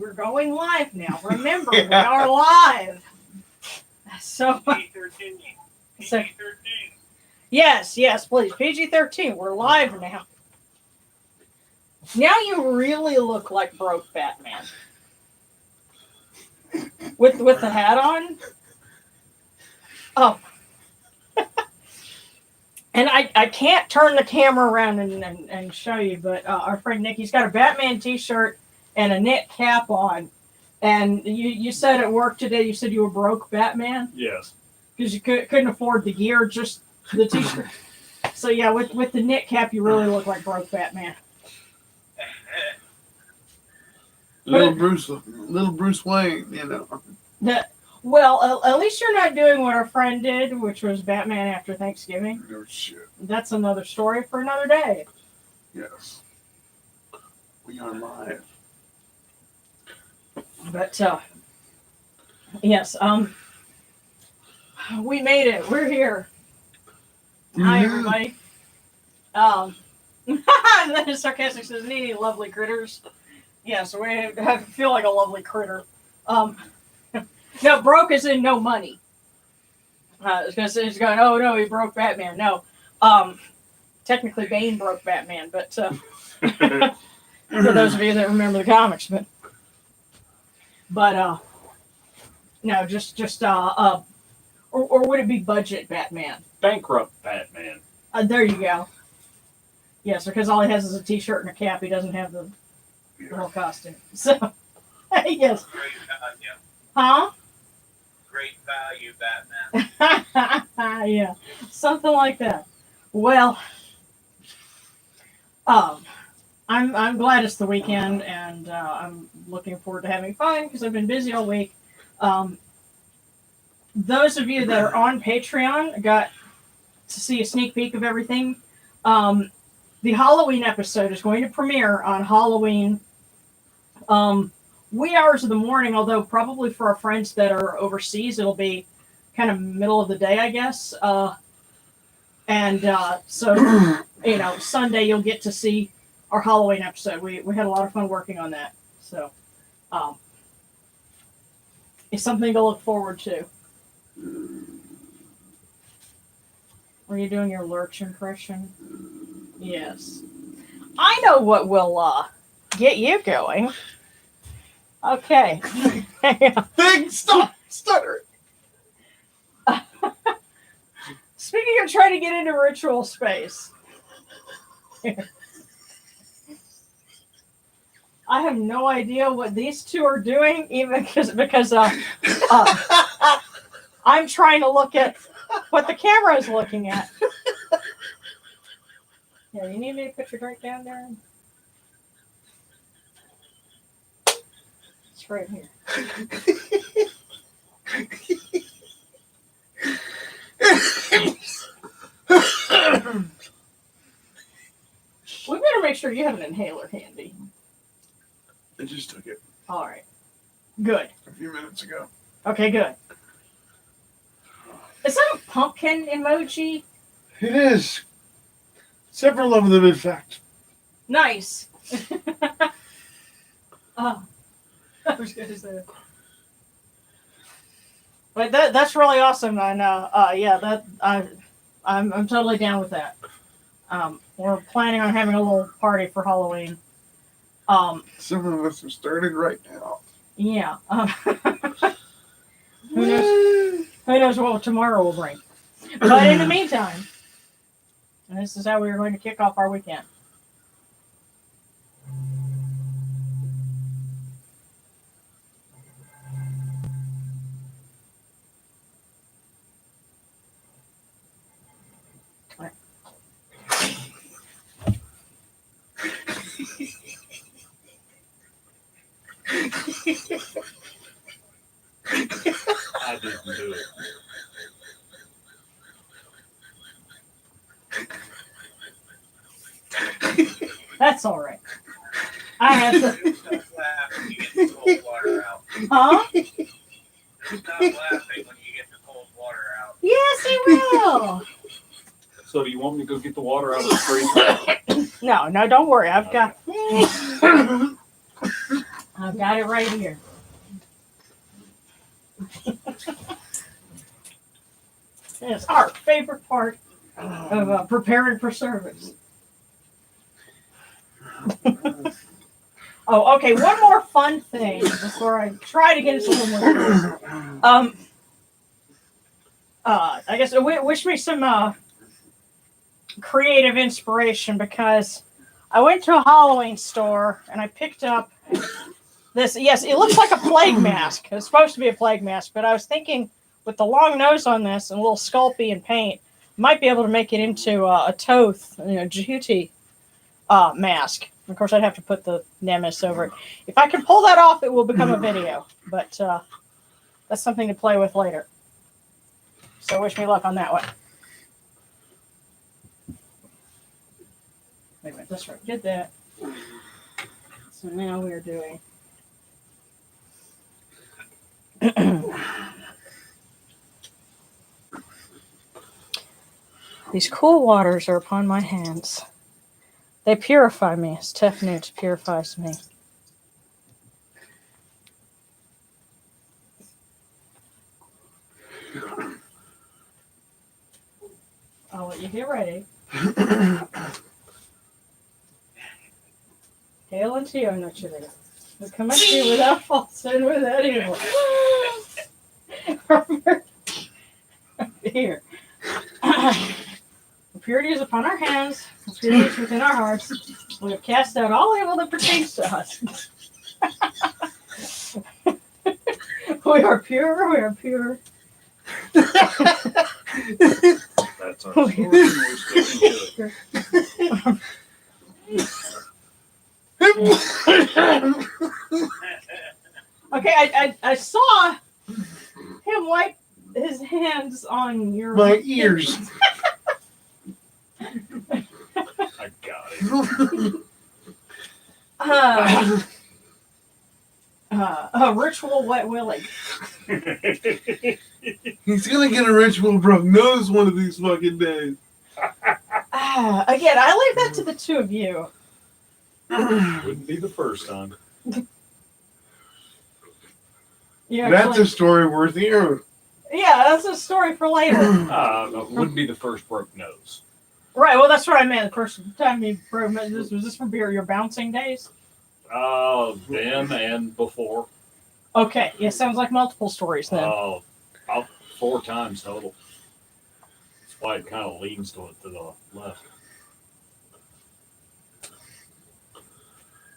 we're going live now. Remember, we are live. So, PG-13. Yes, please. PG-13. We're live now. Now you really look like broke Batman. With the hat on. Oh. And I can't turn the camera around and show you, but our friend Nikki's got a Batman t-shirt and a knit cap on. And you said at work today, you said you were broke Batman? Yes. Because you couldn't afford the gear, just the t-shirt. So yeah, with the knit cap, you really look like broke Batman. Little Bruce Wayne, you know. Well, at least you're not doing what our friend did, which was Batman after Thanksgiving. No shit. That's another story for another day. Yes. We are live. But, yes, we made it. We're here. Hi, everybody. Then Sarcastic says, "Needy, lovely critters." Yeah, so we feel like a lovely critter. No, broke is in no money. Because it's going, oh no, he broke Batman. No, technically Bane broke Batman, but for those of you that remember the comics, but no, just or would it be budget Batman? Bankrupt Batman. There you go. Yes, because all he has is a t-shirt and a cap. He doesn't have the whole costume. So, yes. Great value. Huh? Great value, Batman. Yeah, something like that. Well, I'm glad it's the weekend, and I'm looking forward to having fun because I've been busy all week. Those of you that are on Patreon got to see a sneak peek of everything. The Halloween episode is going to premiere on Halloween. Wee hours of the morning, although probably for our friends that are overseas, it'll be kind of middle of the day, I guess. So, you know, Sunday you'll get to see our Halloween episode. We had a lot of fun working on that. So, it's something to look forward to. Were you doing your Lurch impression? Yes. I know what will get you going. Okay. Big stop! Stutter! Speaking of trying to get into ritual space. I have no idea what these two are doing, even because I'm trying to look at what the camera is looking at. Yeah, you need me to put your drink down there? It's right here. We better make sure you have an inhaler handy. I just took it All right. Good. a few minutes ago. Okay, good. Is that a pumpkin emoji? It is. Several of them, in fact. Nice. Oh, I was going to say that. But that's really awesome. I know. Yeah, I'm totally down with that. We're planning on having a little party for Halloween. Some of us are started right now. Yeah. Who knows what tomorrow will bring. But in the meantime, this is how we are going to kick off our weekend. I didn't do it. That's all right. I have to. Just stop laughing when you get the cold water out. Huh? Just stop laughing when you get the cold water out. Yes, he will. So do you want me to go get the water out of the freezer? No, don't worry. I've got Got it right here. It's our favorite part of preparing for service. Oh, okay. One more fun thing before I try to get us a little more. I guess wish me some creative inspiration, because I went to a Halloween store and I picked up this. Yes, it looks like a plague mask. It's supposed to be a plague mask, but I was thinking with the long nose on this and a little sculpey and paint, might be able to make it into a Toth, Jehuti mask. Of course, I'd have to put the Nemesis over it. If I can pull that off, it will become a video, but that's something to play with later. So wish me luck on that one. Wait a minute, that's right. Did that. So now we're doing. These cool waters are upon my hands. They purify me as Tefnut purifies me. I'll let you get ready. Hail unto you, naturally. We come at you without falsehood, without evil. Here. Purity is upon our hands, purity is within our hearts. We have cast out all evil that pertains to us. We are pure, we are pure. That's our story. We're sticking to it. Okay, I saw him wipe his hands on your My ears. I got it. Ritual wet willy. He's gonna get a ritual broke nose one of these fucking days. Again, I leave that to the two of you. Wouldn't be the first time. That's a story worth hearing. Yeah, that's a story for later. Wouldn't be the first broke nose. Right, well, that's what I meant. The first time you broke this, was this from your bouncing days? Then and before. Okay, yeah, sounds like multiple stories then. About 4 times total. That's why it kind of leans to the left.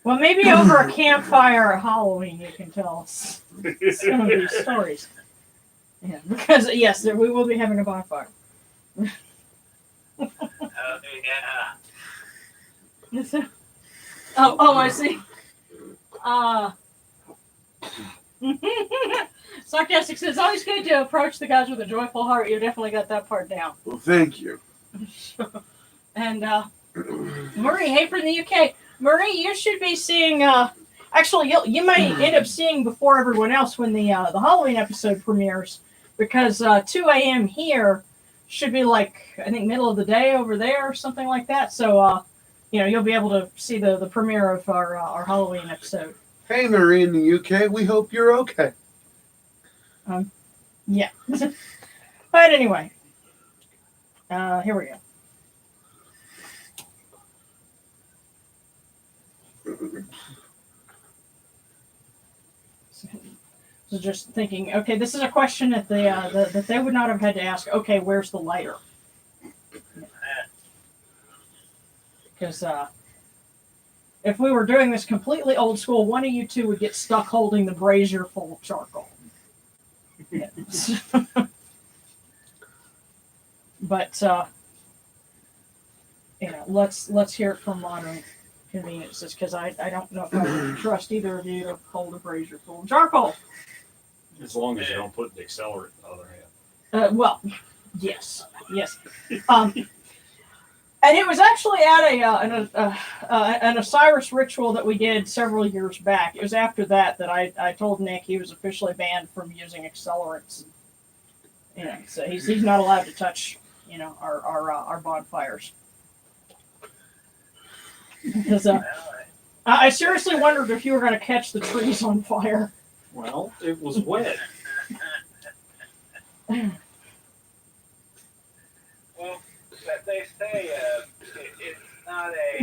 Well, maybe over a campfire at Halloween you can tell us some of these stories. Yeah, because, yes, we will be having a bonfire. Yeah. Oh, I see. Sarcastic says, always good to approach the gods with a joyful heart. You definitely got that part down. Well, thank you. And Marie, hey from the UK. Marie, you should be seeing. Actually, you might end up seeing before everyone else when the Halloween episode premieres, because 2 a.m. here should be like, I think, middle of the day over there or something like that. So you'll be able to see the premiere of our Halloween episode. Hey, Marie in the UK, we hope you're okay. Yeah. But anyway, here we go. So just thinking, okay, this is a question that that they would not have had to ask. Okay, where's the lighter? Because if we were doing this completely old school, one of you two would get stuck holding the brazier full of charcoal. Yeah. But let's hear it from modern conveniences, because I don't know if I would trust either of you to hold a brazier full of charcoal. As long as you don't put the accelerant in the other hand. Well, yes. And it was actually at an Osiris ritual that we did several years back. It was after that I told Nick he was officially banned from using accelerants. So he's not allowed to touch our bonfires. Because I seriously wondered if you were going to catch the trees on fire. Well, it was wet. Well, but they say it's not a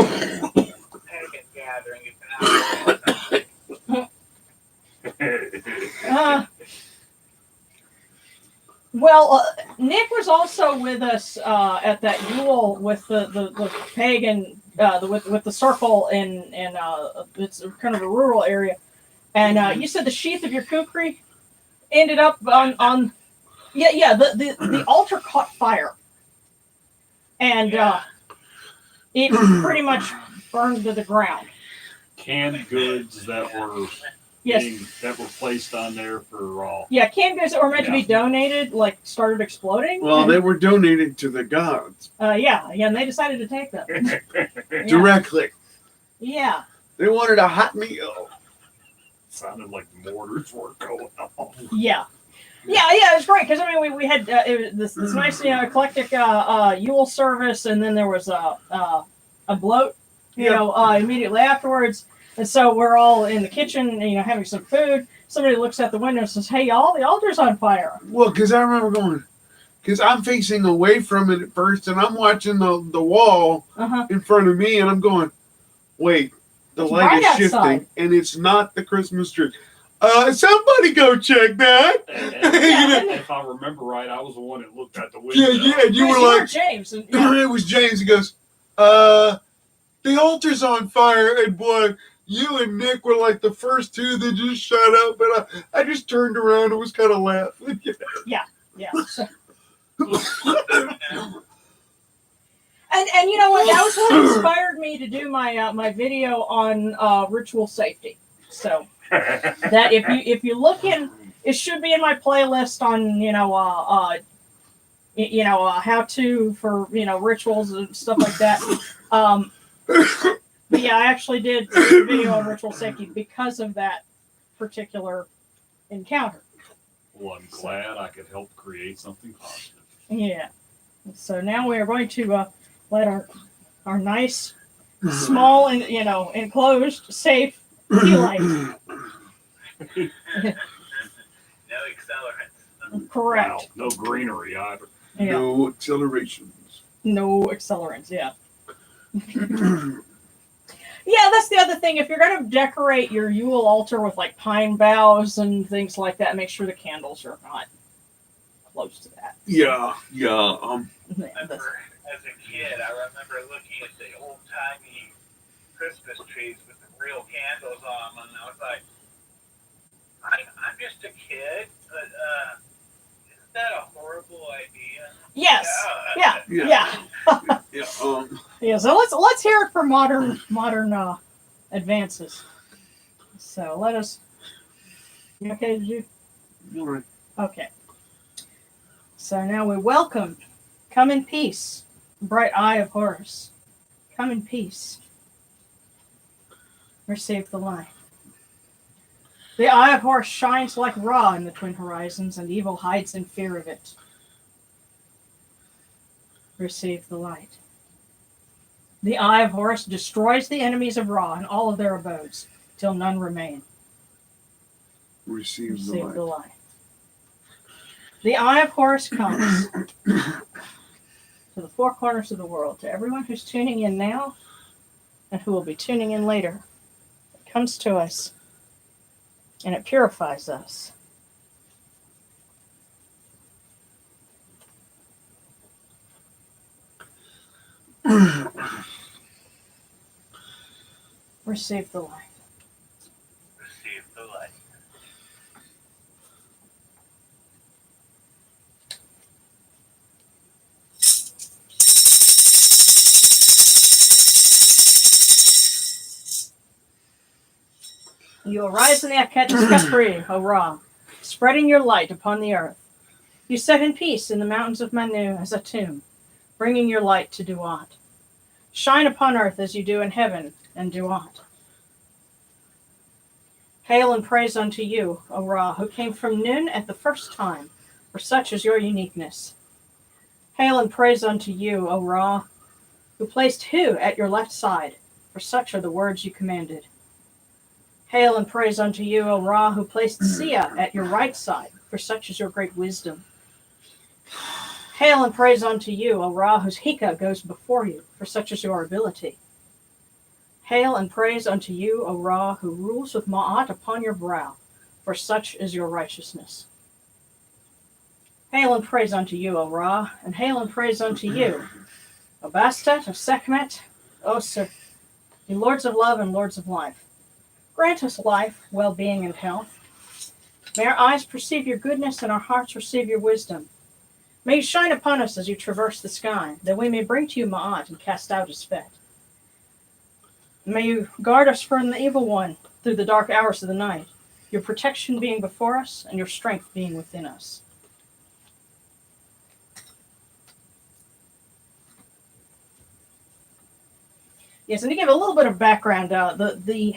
pagan gathering. It's an Nick was also with us at that Yule with the pagan with the circle in it's kind of a rural area, and you said the sheath of your kukri ended up on the altar caught fire, and it pretty much burned to the ground. Canned goods that were that were placed on there for canned goods that were meant to be donated started exploding. Well, they were donated to the gods. And they decided to take them directly. Yeah, they wanted a hot meal. Sounded like mortars were going off. Yeah, it was great because I mean we had this nice eclectic Yule service, and then there was a bloat immediately afterwards, and so we're all in the kitchen having some food. Somebody looks out the window and says, "Hey y'all, the altar's on fire." Well, because I remember going, because I'm facing away from it at first, and I'm watching the wall in front of me, and I'm going, wait, the It's light is bright shifting, outside. and it's not the Christmas tree. Somebody go check that. And if I remember right, I was the one that looked out the window. And you were like, James. And, it was James. He goes, the altar's on fire, and boy, you and Nick were like the first two that just shut up, but I just turned around and was kind of laughing. Yeah. So. And you know what? That was what inspired me to do my video on ritual safety. So that if you look in, it should be in my playlist on how to for rituals and stuff like that. But yeah, I actually did a video on ritual safety because of that particular encounter. Well, I'm glad I could help create something positive. Yeah. So now we are going to let our nice, small, and enclosed, safe tea light. no accelerants. Correct. Wow, no greenery either. Yeah. No accelerations. No accelerants. Yeah. Yeah, that's the other thing. If you're going to decorate your Yule altar with pine boughs and things like that, make sure the candles are not close to that. Yeah. As a kid, I remember looking at the old-timey Christmas trees with the real candles on them, and I was like, I'm just a kid, but isn't that a horrible idea? Yes. Yeah. Yeah. So let's hear it for modern advances. So let us. You okay? Did you? All right. Okay. So now we welcome. Come in peace, bright eye of Horus. Come in peace. Receive the light. The eye of Horus shines like Ra in the twin horizons, and evil hides in fear of it. Receive the light. The eye of Horus destroys the enemies of Ra and all of their abodes, till none remain. Receive the Receive the light. light. The eye of Horus comes to the four corners of the world, to everyone who's tuning in now and who will be tuning in later. It comes to us and it purifies us. Receive the light. Receive the light. You arise in the Kemetic, O Ra, spreading your light upon the earth. You set in peace in the mountains of Manu as a tomb, bringing your light to Duat. Shine upon earth as you do in heaven and Duat. Hail and praise unto you, O Ra, who came from Nun at the first time, for such is your uniqueness. Hail and praise unto you, O Ra, who placed Hu at your left side, for such are the words you commanded. Hail and praise unto you, O Ra, who placed Sia at your right side, for such is your great wisdom. Hail and praise unto you, O Ra, whose Hika goes before you, for such is your ability. Hail and praise unto you, O Ra, who rules with Ma'at upon your brow, for such is your righteousness. Hail and praise unto you, O Ra, and hail and praise unto you, O Bastet, O Sekhmet, Osiris, you lords of love and lords of life. Grant us life, well-being, and health. May our eyes perceive your goodness and our hearts receive your wisdom. May you shine upon us as you traverse the sky, that we may bring to you Ma'at and cast out his fet. May you guard us from the evil one through the dark hours of the night, your protection being before us and your strength being within us. Yes, and to give a little bit of background, the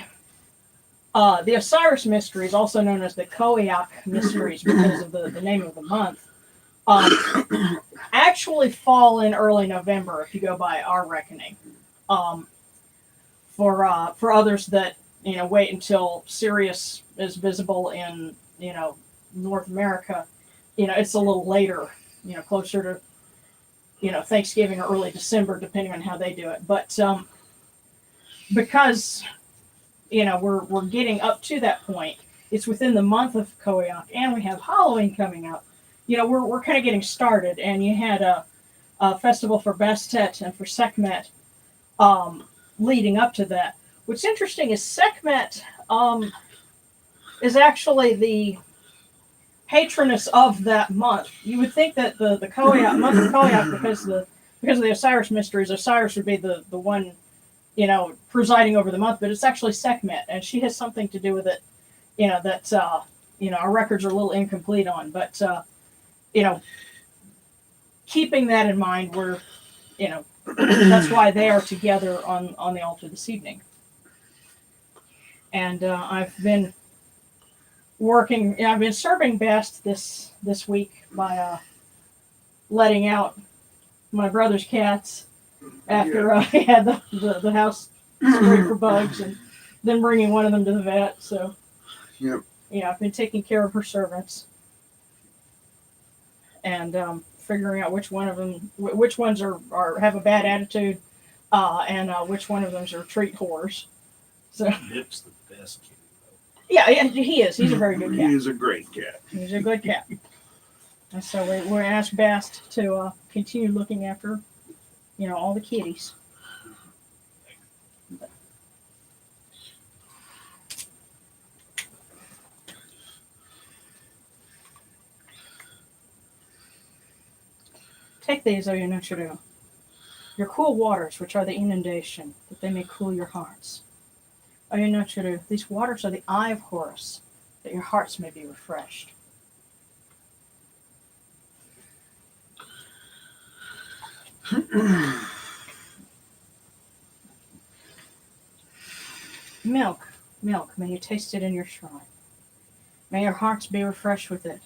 Osiris Mysteries, also known as the Khoiakh Mysteries because of the name of the month, actually fall in early November if you go by our reckoning. For others that wait until Sirius is visible in North America, it's a little later, closer to Thanksgiving or early December, depending on how they do it. But because we're getting up to that point, it's within the month of Khoiakh, and we have Halloween coming up. We're kind of getting started, and you had a festival for Bastet and for Sakhmet leading up to that. What's interesting is Sakhmet is actually the patroness of that month. You would think that the Khoiakh, month of Khoiakh, because of the Osiris Mysteries, Osiris would be the one presiding over the month, but it's actually Sekhmet, and she has something to do with it, that our records are a little incomplete on. But keeping that in mind, we're that's why they are together on the altar this evening. And I've been serving Bast this week by letting out my brother's cats after he had the house sprayed for bugs, and then bringing one of them to the vet. So, I've been taking care of her servants and figuring out which ones are have a bad attitude, and which one of them are treat whores. So Nip's the best kitty, though. Yeah, he is. He's a very good cat. He is a great cat. He's a good cat. And so we're asked Bast to continue looking after all the kitties. Take these, O Yunuchuru, your cool waters, which are the inundation, that they may cool your hearts. O Yunuchuru, these waters are the Eye of Horus, that your hearts may be refreshed. Milk, may you taste it in your shrine. May your hearts be refreshed with it.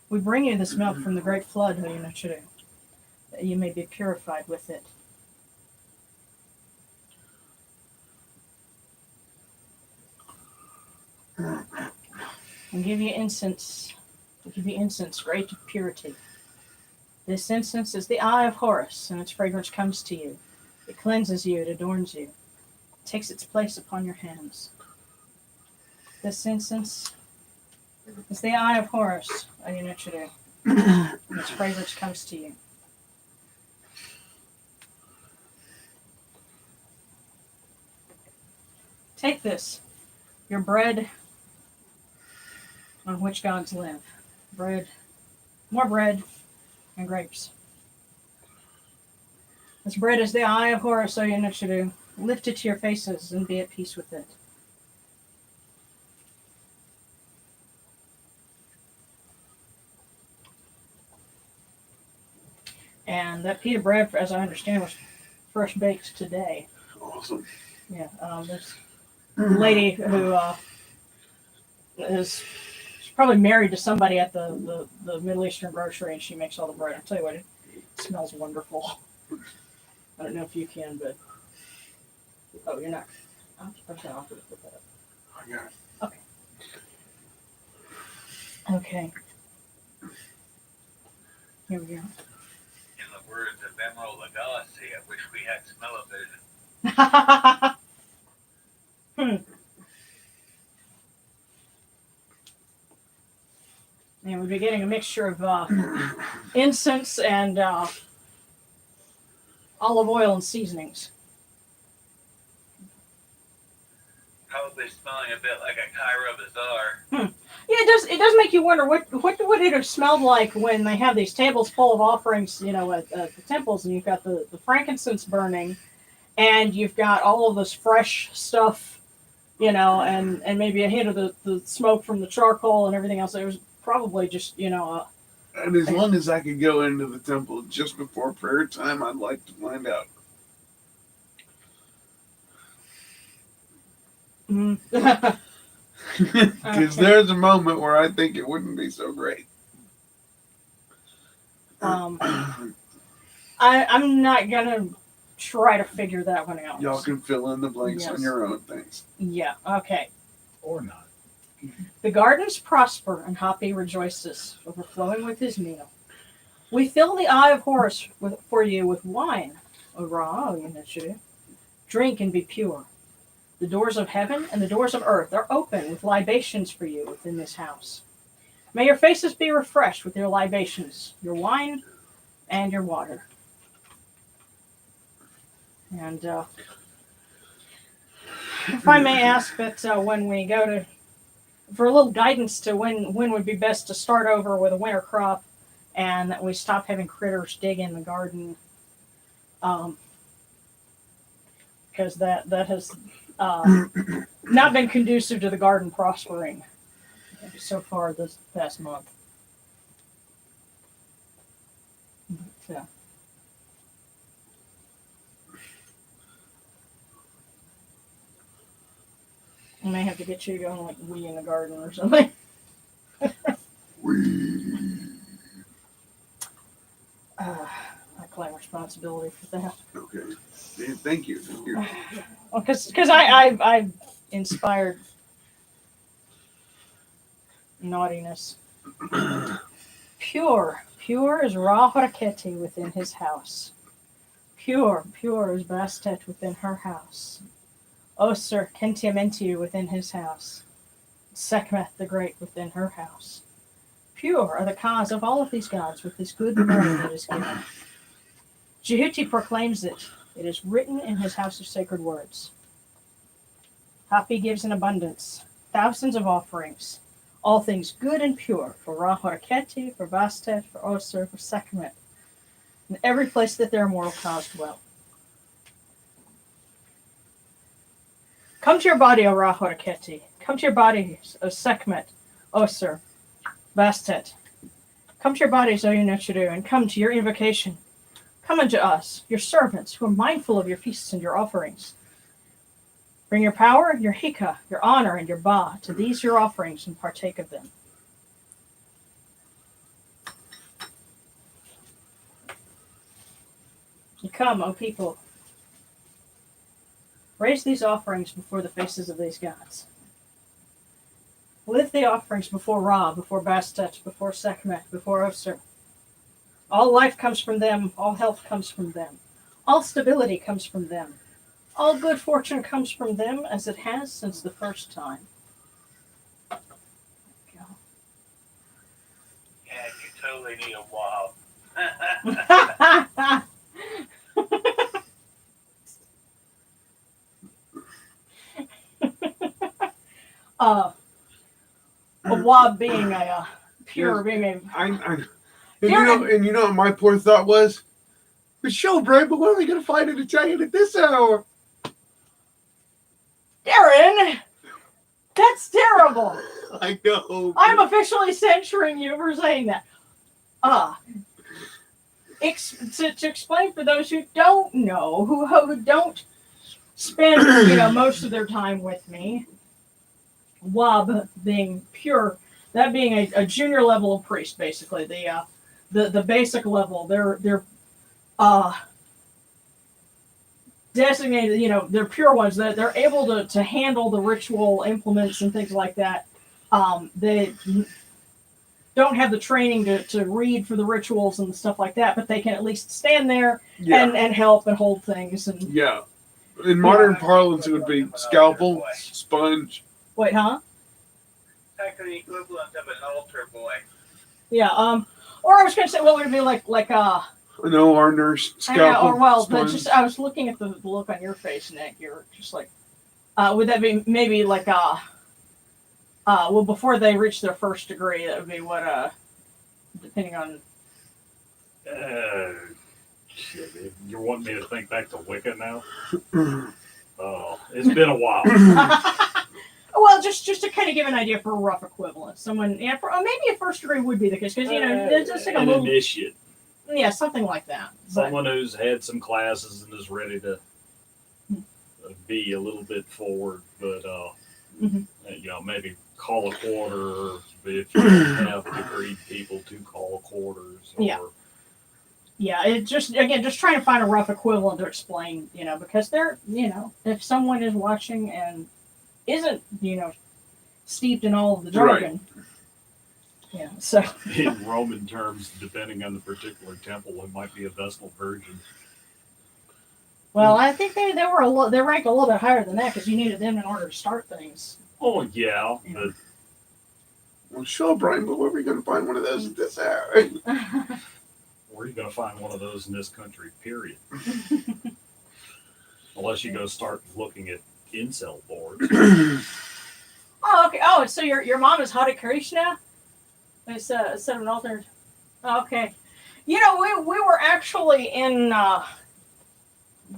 We bring you this milk from the great flood, O Yunuchuru, that you may be purified with it. And give you incense. We give you incense great to purity. This incense is the Eye of Horus, and its fragrance comes to you. It cleanses you, it adorns you. It takes its place upon your hands. This incense is the Eye of Horus, O Yunuchuru, and its fragrance comes to you. Take this, your bread on which gods live. Bread, more bread, and grapes. This bread is the Eye of Horus, O Yunuchuru. Lift it to your faces and be at peace with it. And that pita bread, as I understand, was fresh baked today. Awesome. Yeah, this lady who is probably married to somebody at the Middle Eastern grocery, and she makes all the bread. I'll tell you what, it smells wonderful. I don't know if you can, but you're not. I'll put that up. I got it. Okay. Here we go. In the words of Emerald Lagasse, I wish we had smell-o-vision. And we'll be getting a mixture of incense and olive oil and seasonings. Probably smelling a bit like a Cairo bazaar. Yeah, it does make you wonder what would it have smelled like when they have these tables full of offerings, at the temples, and you've got the frankincense burning, and you've got all of this fresh stuff, and maybe a hint of the smoke from the charcoal and everything else. It was probably just, And as long as I could go into the temple just before prayer time, I'd like to find out. Because there's a moment where I think it wouldn't be so great. I'm not gonna try to figure that one out. Y'all can fill in the blanks Yes. on your own things. Yeah. Okay. Or not. The gardens prosper, and Hapi rejoices, overflowing with his meal. We fill the Eye of Horus for you with wine, O Ra, drink and be pure. The doors of heaven and the doors of earth are open with libations for you within this house. May your faces be refreshed with your libations, your wine, and your water. And if I may ask that when we go to, for a little guidance to when would be best to start over with a winter crop, and that we stop having critters dig in the garden, because that has not been conducive to the garden prospering so far this past month. Yeah. I may have to get you going like we in the garden or something. I claim responsibility for that. Okay. Thank you. Well, because I've inspired naughtiness. Pure is Ra Horaketi within his house. Pure is Bastet within her house. Osir Kentiamentiu within his house. Sekhmet the Great within her house. Pure are the cause of all of these gods with this good name that is given. Jehuti proclaims it. It is written in his house of sacred words. Hapi gives in abundance, thousands of offerings, all things good and pure, for Ra Horaketi, for Bastet, for Osir, for Sakhmet, in every place that their immortal cause dwell. Come to your body, O Ra Horaketi. Come to your bodies, O Sekhmet, Osir, Bastet. Come to your bodies, O Unechidu, and come to your invocation. Come unto us, your servants, who are mindful of your feasts and your offerings. Bring your power, your hika, your honor, and your ba to these your offerings, and partake of them. And come, O people, raise these offerings before the faces of these gods. Lift the offerings before Ra, before Bastet, before Sekhmet, before Osir. All life comes from them, all health comes from them, all stability comes from them, all good fortune comes from them, as it has since the first time. Yeah, you totally need a wall. A wab being a pure, being a. And you know what my poor thought was? The show, right? But where are they going to find an Italian at this hour? Darren, that's terrible. I know. I'm officially censuring you for saying that. To explain for those who don't know, who don't spend most of their time with me, Wab being pure, that being a junior level of priest, basically the basic level. They're designated, they're pure ones, that they're able to handle the ritual implements and things like that. They don't have the training to read for the rituals and stuff like that, but they can at least stand there and help and hold things. And yeah. In modern parlance, it would be scalpel, sponge. Wait, huh? Like the equivalent of an altar boy. Yeah. Or I was going to say, what would it be like? No, our nurse scalpel. Sponge. I was looking at the look on your face, Nick. You're just like, would that be maybe like well, before they reach their first degree, that would be what, depending on. Shit, you want me to think back to Wicca now? Oh, it's been a while. Well, just to kind of give an idea for a rough equivalent, someone, maybe a first degree would be the case, because it's just like an little initiate. Yeah, something like that. Someone who's had some classes and is ready to be a little bit forward, but maybe call a quarter if you don't have degreed people to call quarters. Yeah, it just trying to find a rough equivalent to explain, because they're, if someone is watching and isn't, steeped in all of the jargon. Right. Yeah, so. In Roman terms, depending on the particular temple, it might be a Vestal Virgin. Well, I think they ranked a little bit higher than that because you needed them in order to start things. Oh, yeah. But... Well, sure, Brian, but where are we going to find one of those at this hour? Where are you going to find one of those in this country, period? Unless you go start looking at incel boards. Oh, okay. Oh, so your mom is Hare Krishna? It's instead of an altar. Oh, okay. We were actually in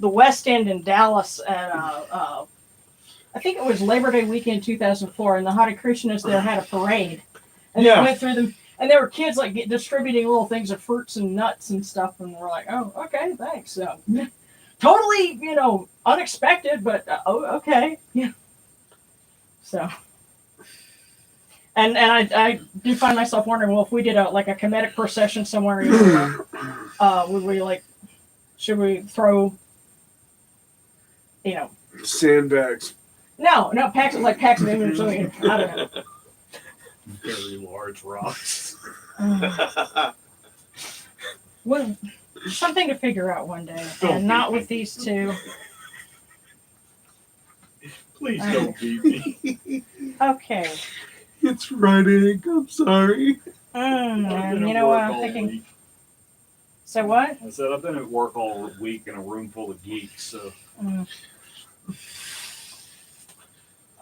the West End in Dallas at I think it was Labor Day weekend 2004, and the Hare Krishnas there had a parade, and they went through them, and there were kids like distributing little things of fruits and nuts and stuff, and we're like, oh, okay, thanks. So, totally, unexpected, but okay, yeah. So, and I do find myself wondering, well, if we did a Kemetic procession somewhere, would we should we throw, sandbags? No, packs of image. I don't know. Very large rocks. Well, something to figure out one day, and not with these two. Please don't beat me. Okay. It's Friday. I'm sorry. And you know what I'm thinking? Week. So what? I said I've been at work all week in a room full of geeks, so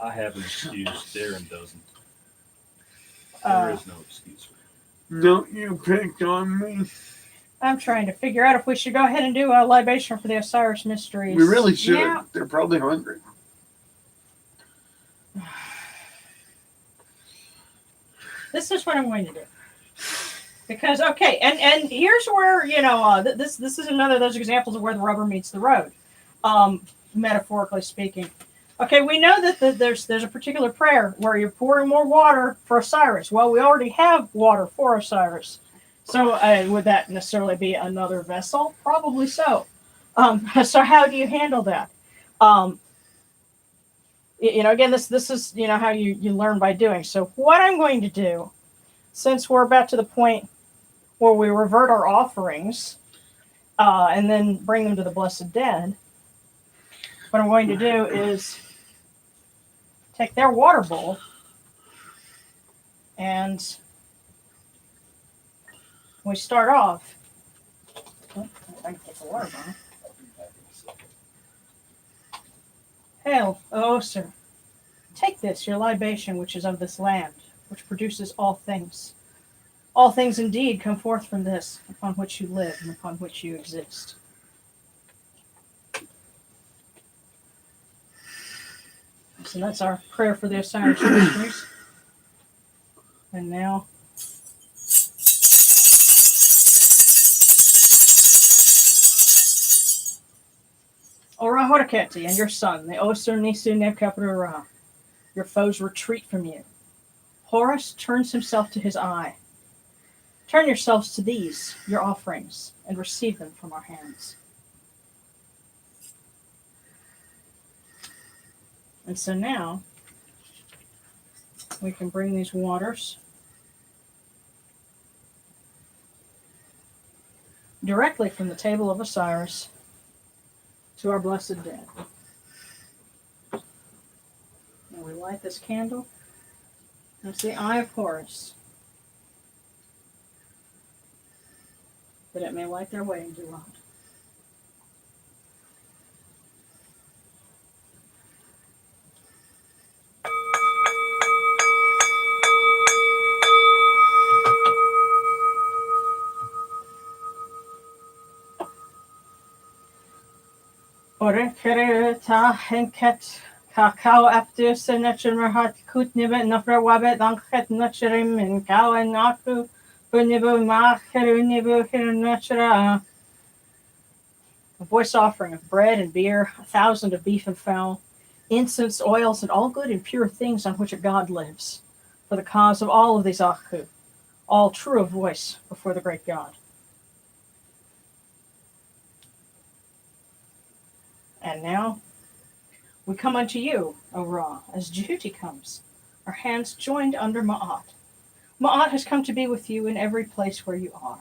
I have an excuse. Darren doesn't. There is no excuse for me. Don't you pick on me. I'm trying to figure out if we should go ahead and do a libation for the Osiris Mysteries. We really should. Yeah. They're probably hungry. This is what I'm going to do. Because, okay, and here's where, this is another of those examples of where the rubber meets the road, metaphorically speaking. Okay, we know that there's a particular prayer where you're pouring more water for Osiris. Well, we already have water for Osiris. So would that necessarily be another vessel? Probably so. So how do you handle that? Again, this is, how you learn by doing. So what I'm going to do, since we're about to the point where we revert our offerings and then bring them to the blessed dead, what I'm going to do is take their water bowl and we start off. Oh, I can get the water bowl. Hail, O sir, take this, your libation, which is of this land, which produces all things. All things indeed come forth from this, upon which you live and upon which you exist. So that's our prayer for the Osiris Mysteries. And now... Ora Horaketi and your son, the Osir Nisu Nebkapura, your foes retreat from you. Horus turns himself to his eye. Turn yourselves to these, your offerings, and receive them from our hands. And so now we can bring these waters directly from the table of Osiris to our blessed dead. And we light this candle. That's the Eye of Horus, that it may light their way into light. Orekereta henket kakao aptus and nachimrahat kutnivet nafra wabet anket nachirim and cow and naku bunibu makeru nibu hirnachra. A voice offering of bread and beer, 1,000 of beef and fowl, incense, oils, and all good and pure things on which a god lives, for the cause of all of these Akhu, all true of voice before the great god. And now we come unto you, O Ra, as Jehuti comes, our hands joined under Ma'at. Ma'at has come to be with you in every place where you are.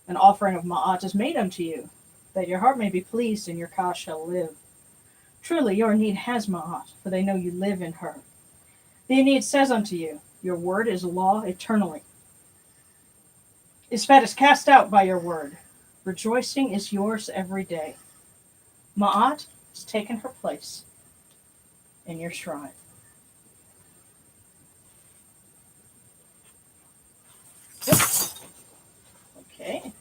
An offering of Ma'at is made unto you, that your heart may be pleased and your Ka shall live. Truly your need has Ma'at, for they know you live in her. The Aeneid says unto you, your word is law eternally. Isfet is cast out by your word. Rejoicing is yours every day. Ma'at has taken her place in your shrine. Yep. Okay.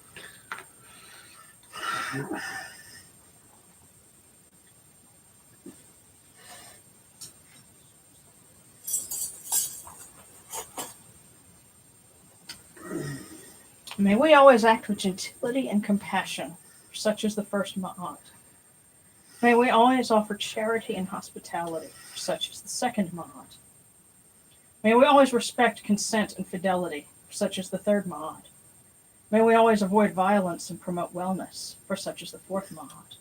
May we always act with gentility and compassion, such as the first Ma'at. May we always offer charity and hospitality, such as the second Ma'at. May we always respect consent and fidelity, such as the third Ma'at. May we always avoid violence and promote wellness, for such as the fourth Ma'at.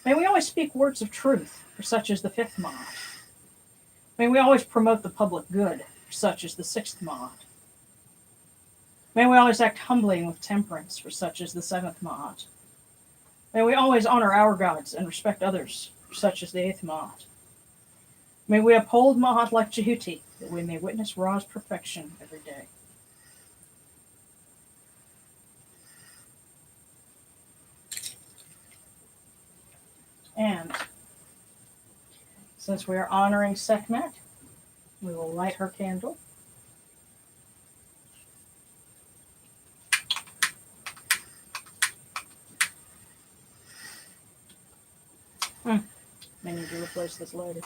May we always speak words of truth, for such as the fifth Ma'at. May we always promote the public good, for such as the sixth Ma'at. May we always act humbly and with temperance, for such as the seventh Ma'at. May we always honor our gods and respect others, for such as the eighth Ma'at. May we uphold Ma'at like Jehuti, that we may witness Ra's perfection every day. And since we are honoring Sekhmet, we will light her candle. May need to replace this later.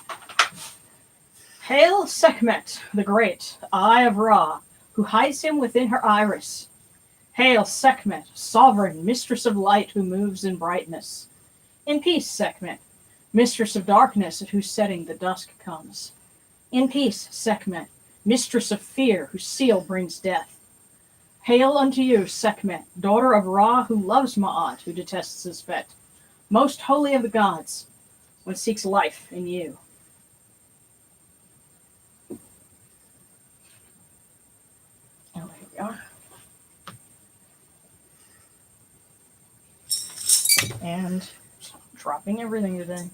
Hail Sekhmet, the great, Eye of Ra, who hides him within her iris. Hail Sekhmet, sovereign, mistress of light who moves in brightness. In peace, Sekhmet, mistress of darkness at whose setting the dusk comes. In peace, Sekhmet, mistress of fear whose seal brings death. Hail unto you, Sekhmet, daughter of Ra who loves Ma'at, who detests Isfet, most holy of the gods, one seeks life in you. Oh, here we are. And dropping everything today.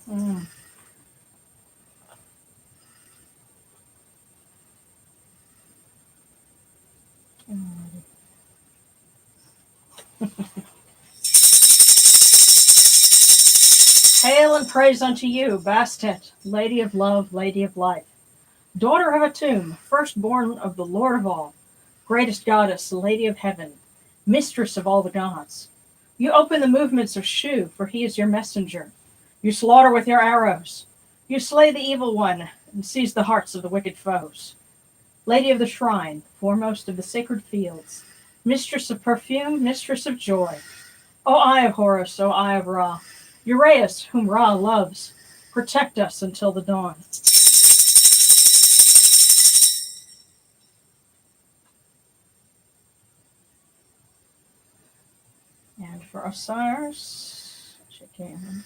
Hail and praise unto you, Bastet, Lady of Love, Lady of Life, daughter of Atum, firstborn of the Lord of all, greatest goddess, Lady of Heaven, mistress of all the gods. You open the movements of Shu, for he is your messenger. You slaughter with your arrows. You slay the evil one and seize the hearts of the wicked foes. Lady of the shrine, foremost of the sacred fields, mistress of perfume, mistress of joy. O Eye of Horus, O Eye of Ra, Uraeus, whom Ra loves, protect us until the dawn. And for Osiris, check in.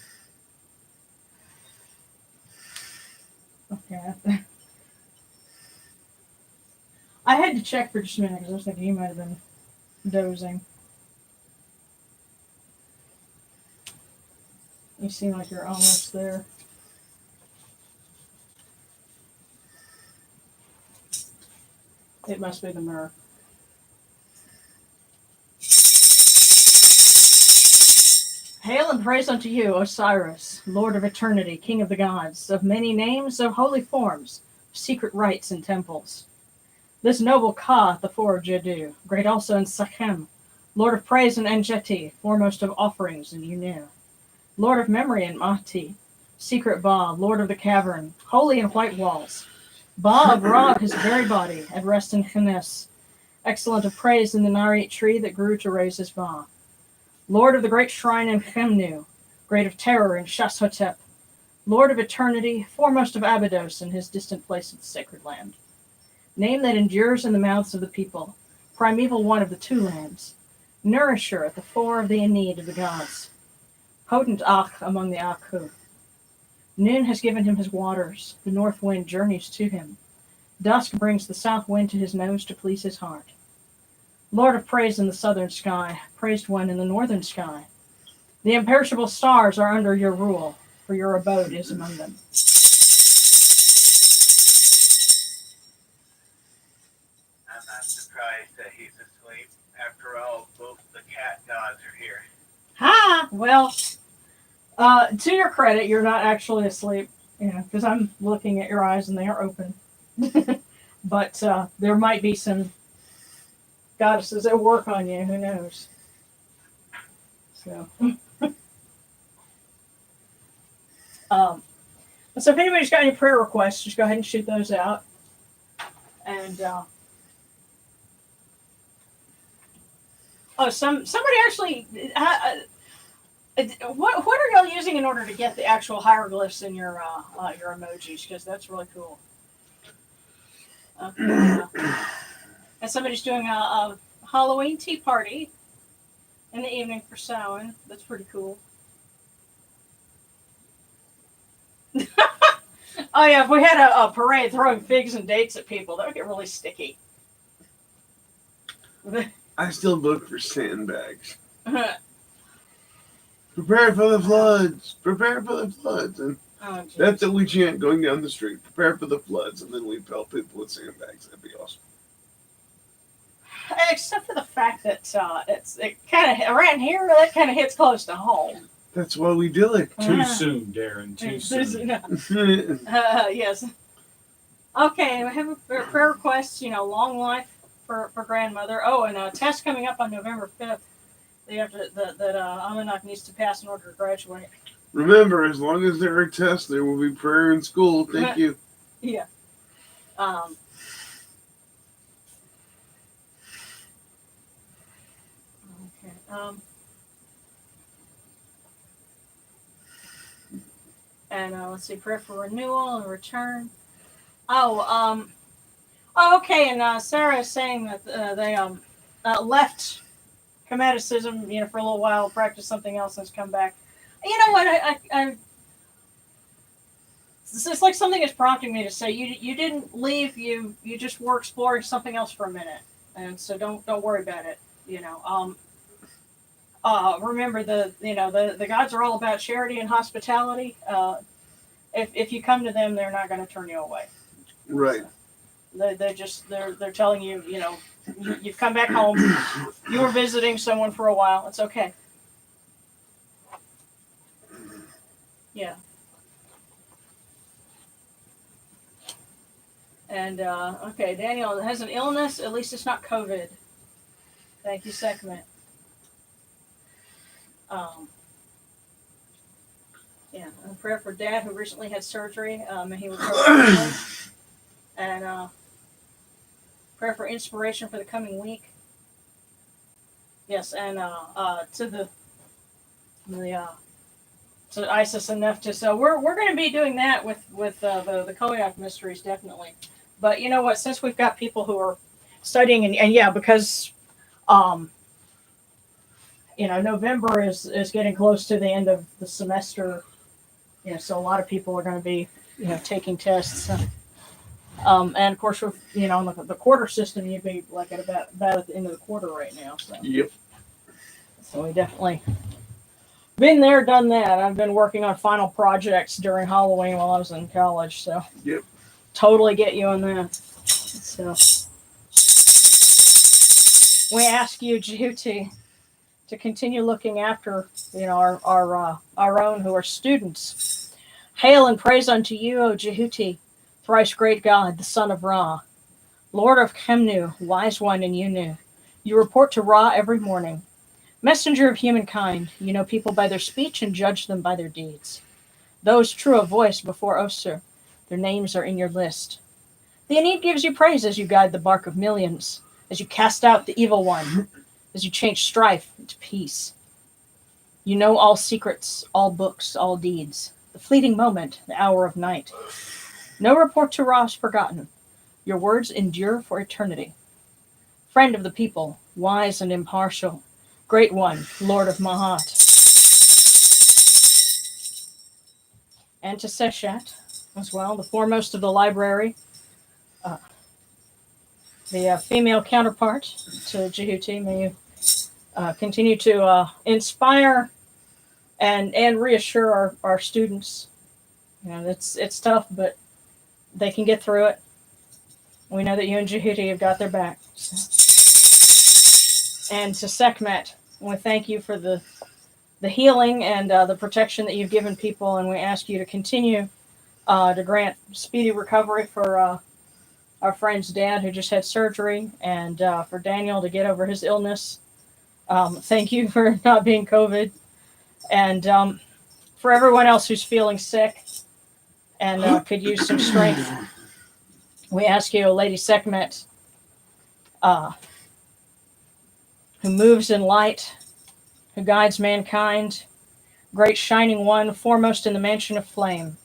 Okay. I had to check for just a minute because I was thinking you might have been dozing. You seem like you're almost there. It must be the mirror. Hail and praise unto you, Osiris, Lord of eternity, King of the gods, of many names, of holy forms, secret rites and temples. This noble Ka, the four of Jeddu, great also in Sakhem, Lord of praise in Enjeti, foremost of offerings in Unu, Lord of memory in Mahti, secret Ba, Lord of the cavern, holy in white walls, Ba of Ra, his very body, at rest in Khenes, excellent of praise in the Narit tree that grew to raise his Ba, Lord of the great shrine in Khemnu, great of terror in Shashotep, Lord of eternity, foremost of Abydos in his distant place of the sacred land. Name that endures in the mouths of the people, primeval one of the two lands, nourisher at the four of the Aeneid of the gods, potent Akh among the Akhu. Noon has given him his waters, the north wind journeys to him. Dusk brings the south wind to his nose to please his heart. Lord of praise in the southern sky, praised one in the northern sky. The imperishable stars are under your rule, for your abode is among them. I'm not surprised that he's asleep. After all, both the cat gods are here. Ha! Well, to your credit, you're not actually asleep, because I'm looking at your eyes and they are open. But there might be some goddesses that work on you. Who knows? So, so if anybody's got any prayer requests, just go ahead and shoot those out. And somebody actually. What are y'all using in order to get the actual hieroglyphs in your emojis? Because that's really cool. And somebody's doing a Halloween tea party in the evening for Samhain. That's pretty cool. Oh yeah, if we had a parade throwing figs and dates at people, that would get really sticky. I still look for sandbags. Prepare for the floods. Prepare for the floods. And that's what we chant going down the street. Prepare for the floods. And then we pelt people with sandbags. That'd be awesome. Except for the fact that it kind of around here, that kind of hits close to home. That's why we do it. Too soon, Darren. Too soon. Yes. Okay, we have a prayer request. Long life for grandmother. Oh, and a test coming up on November 5th. That Amanok needs to pass in order to graduate. Remember, as long as there are tests, there will be prayer in school. Thank you. Yeah. Okay. And let's see, prayer for renewal and return. Okay. And Sarah is saying that they left Cometicism, for a little while, practiced something else, and has come back. You know what? It's like something is prompting me to say you didn't leave. You just were exploring something else for a minute, and so don't worry about it. Remember the gods are all about charity and hospitality. If you come to them, they're not going to turn you away. Right. So they're telling you, you've come back home. You were visiting someone for a while. It's okay. Yeah. And okay, Daniel has an illness. At least it's not COVID. Thank you, Sakhmet. Yeah, and prayer for Dad who recently had surgery. May he recover quickly. And prayer for inspiration for the coming week. Yes, and to Isis and Nephthys. So we're going to be doing that with the Khoiakh Mysteries, definitely. But you know what? Since we've got people who are studying, and yeah, because November is getting close to the end of the semester. So a lot of people are going to be taking tests. And of course, with the quarter system, you'd be like at about at the end of the quarter right now. So. Yep. So we definitely been there, done that. I've been working on final projects during Halloween while I was in college. So. Yep. Totally get you on that. So we ask you, Jehuti, to continue looking after our own who are students. Hail and praise unto you, O Jehuti, thrice great God, the son of Ra, Lord of Khemnu, wise one in Yunu. You report to Ra every morning. Messenger of humankind, you know people by their speech and judge them by their deeds. Those true of voice before Osir, their names are in your list. The Aeneid gives you praise as you guide the bark of millions, as you cast out the evil one, as you change strife into peace. You know all secrets, all books, all deeds, the fleeting moment, the hour of night. No report to Ra is forgotten. Your words endure for eternity. Friend of the people, wise and impartial, great one, Lord of Mahat. And to Seshat as well, the foremost of the library, the female counterpart to Jehuti. May you continue to inspire and reassure our students. It's tough, but they can get through it. We know that you and Jehuti have got their back. So. And to Sekhmet, we thank you for the healing and the protection that you've given people, and we ask you to continue to grant speedy recovery for our friend's dad who just had surgery, and for Daniel to get over his illness. Thank you for not being COVID. And for everyone else who's feeling sick and could use some strength, we ask you, Lady Sekhmet, who moves in light, who guides mankind, great shining one, foremost in the mansion of flame,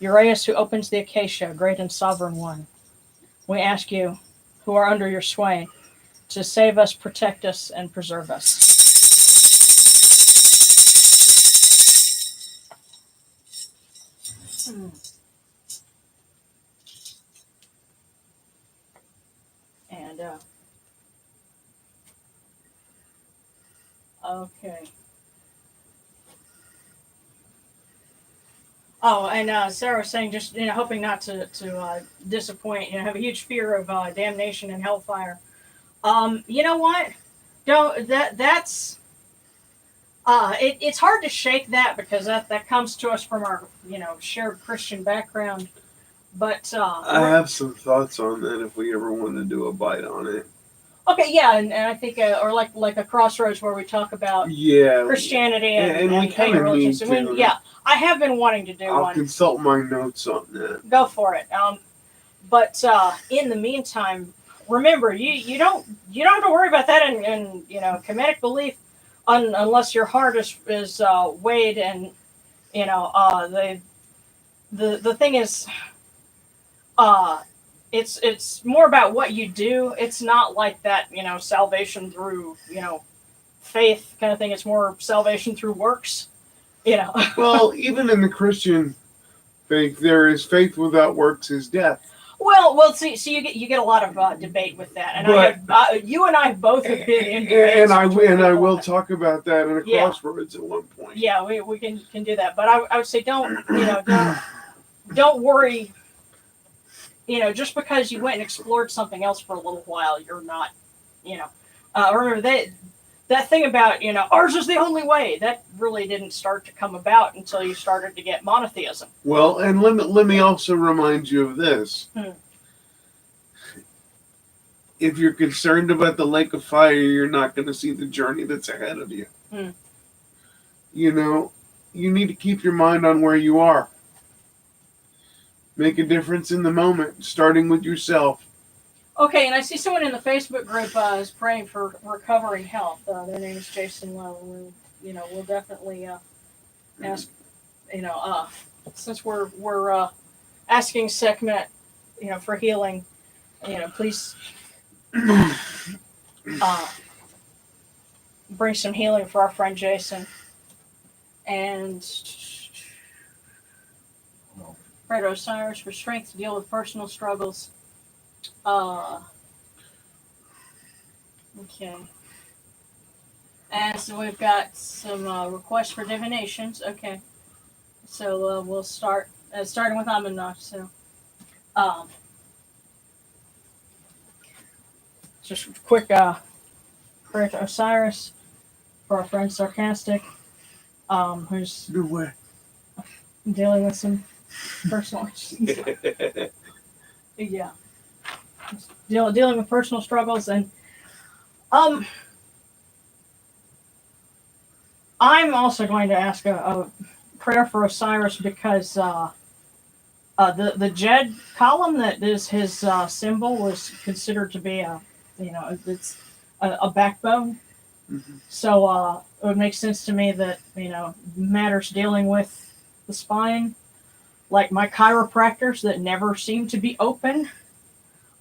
Uraeus, who opens the acacia, great and sovereign one. We ask you, who are under your sway, to save us, protect us, and preserve us. And, okay. Oh, and Sarah was saying, just hoping not to disappoint. Have a huge fear of damnation and hellfire. You know what? That's it's hard to shake that because that comes to us from our shared Christian background. But I have some thoughts on that if we ever want to do a bite on it. Okay, yeah, and I think or like a crossroads where we talk about Christianity and we kind of need to. Yeah, I have been wanting to do one. I'll consult my notes on that. Go for it. But in the meantime, remember you don't have to worry about that in Kemetic belief unless your heart is weighed, and the thing is it's more about what you do. It's not like that, salvation through, faith kind of thing. It's more salvation through works, Well, even in the Christian faith, there is faith without works is death. Well, see, you get a lot of debate with that, and you and I both have been in debates. And I will talk about that in a crossroads at one point. Yeah, we can do that, but I would say don't worry. Just because you went and explored something else for a little while, you're not, remember that thing about, ours is the only way. That really didn't start to come about until you started to get monotheism. Well, and let me also remind you of this. If you're concerned about the lake of fire, you're not going to see the journey that's ahead of you. You need to keep your mind on where you are. Make a difference in the moment, starting with yourself. Okay, and I see someone in the Facebook group is praying for recovering health. Their name is Jason Lowe. We'll definitely ask. Since we're asking Sekhmet, for healing, please bring some healing for our friend Jason. And Pray to Osiris for strength to deal with personal struggles. Okay. And so we've got some requests for divinations. Okay. So we'll start, starting with Amunach. So, just quick prayer to Osiris for our friend Sarcastic, who's No way. dealing with some personal issues. Yeah. Dealing with personal struggles, and I'm also going to ask a prayer for Osiris because the Jed column that is his symbol was considered to be it's a backbone. Mm-hmm. So it would make sense to me that matters dealing with the spine, like my chiropractors that never seem to be open,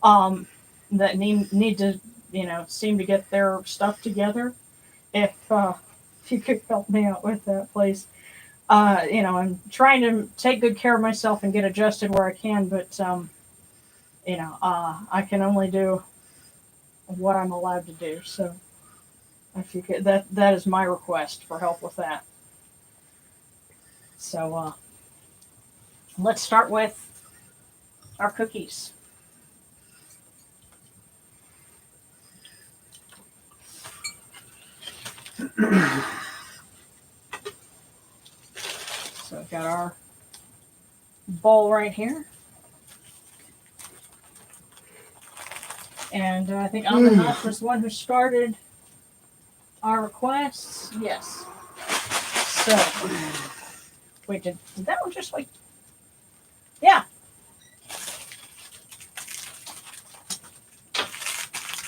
that need to seem to get their stuff together. If you could help me out with that, please. I'm trying to take good care of myself and get adjusted where I can, but I can only do what I'm allowed to do. So if you could, that is my request for help with that. So let's start with our cookies. So we've got our bowl right here. And I think Amunach was the one who started our requests. Yes. So, wait, did that one just like... Yeah.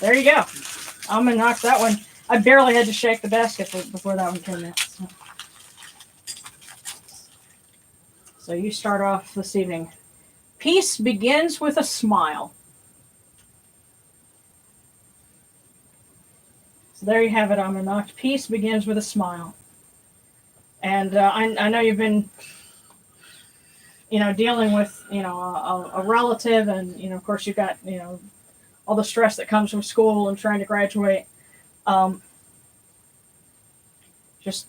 There you go. Amunach that one. I barely had to shake the basket before that one came out. So you start off this evening. Peace begins with a smile. So there you have it, Amunach. Peace begins with a smile. And I know you've been, dealing with, a relative, and of course you've got, all the stress that comes from school and trying to graduate. Just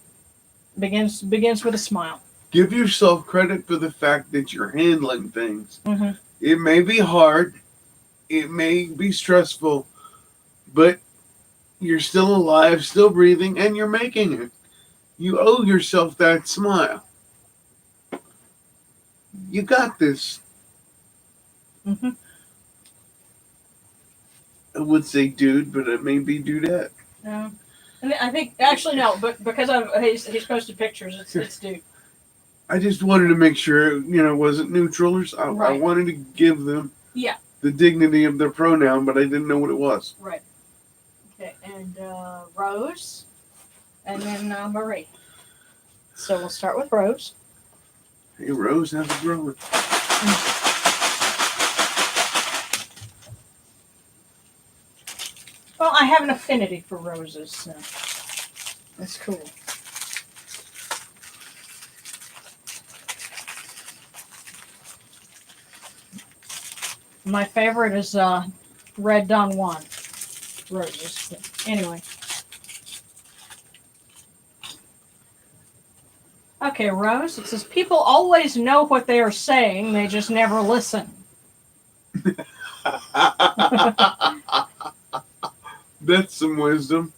begins with a smile. Give yourself credit for the fact that you're handling things. Mm-hmm. It may be hard, it may be stressful, but you're still alive, still breathing, and you're making it. You owe yourself that smile. You got this. Mm-hmm. I would say dude, but it may be dudette. Yeah. And I think, actually, no, but because he's posted pictures, it's dude. I just wanted to make sure, it wasn't neutral. I Right. wanted to give them the dignity of their pronoun, but I didn't know what it was. Right. Okay, and Rose, and then Marie. So we'll start with Rose. Hey, Rose, how's it growing? Well, I have an affinity for roses, so that's cool. My favorite is Red Don Juan roses. But anyway. Okay, Rose, it says, people always know what they are saying, they just never listen. That's some wisdom.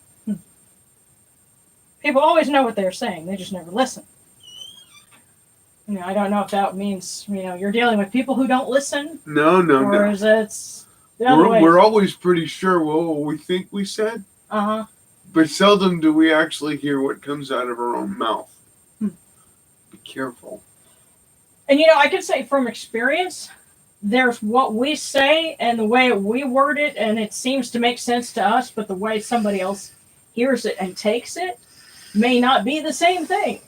People always know what they're saying, they just never listen. I don't know if that means, you're dealing with people who don't listen. No. Or is it the other way? We're always pretty sure what we think we said. Uh-huh. But seldom do we actually hear what comes out of our own mouth. Be careful. And I can say from experience, there's what we say and the way we word it, and it seems to make sense to us, but the way somebody else hears it and takes it may not be the same thing.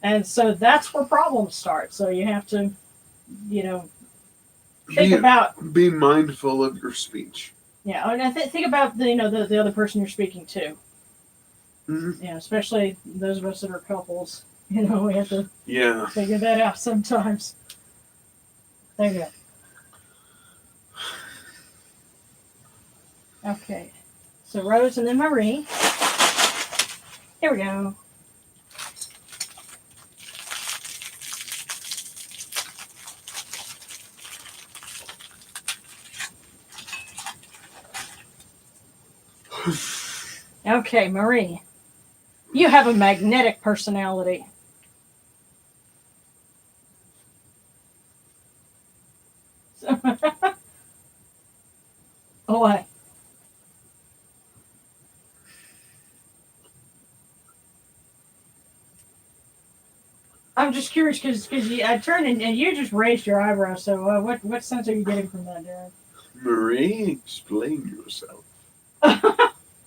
And so that's where problems start. So you have to, be mindful of your speech. Yeah, and think about the other person you're speaking to. Mm-hmm. Especially those of us that are couples. We have to figure that out sometimes. There you go. Okay. So Rose and then Marie. Here we go. Okay, Marie. You have a magnetic personality. What? I'm just curious because I turned and you just raised your eyebrow. So what sense are you getting from that, Darren? Marie, explain yourself.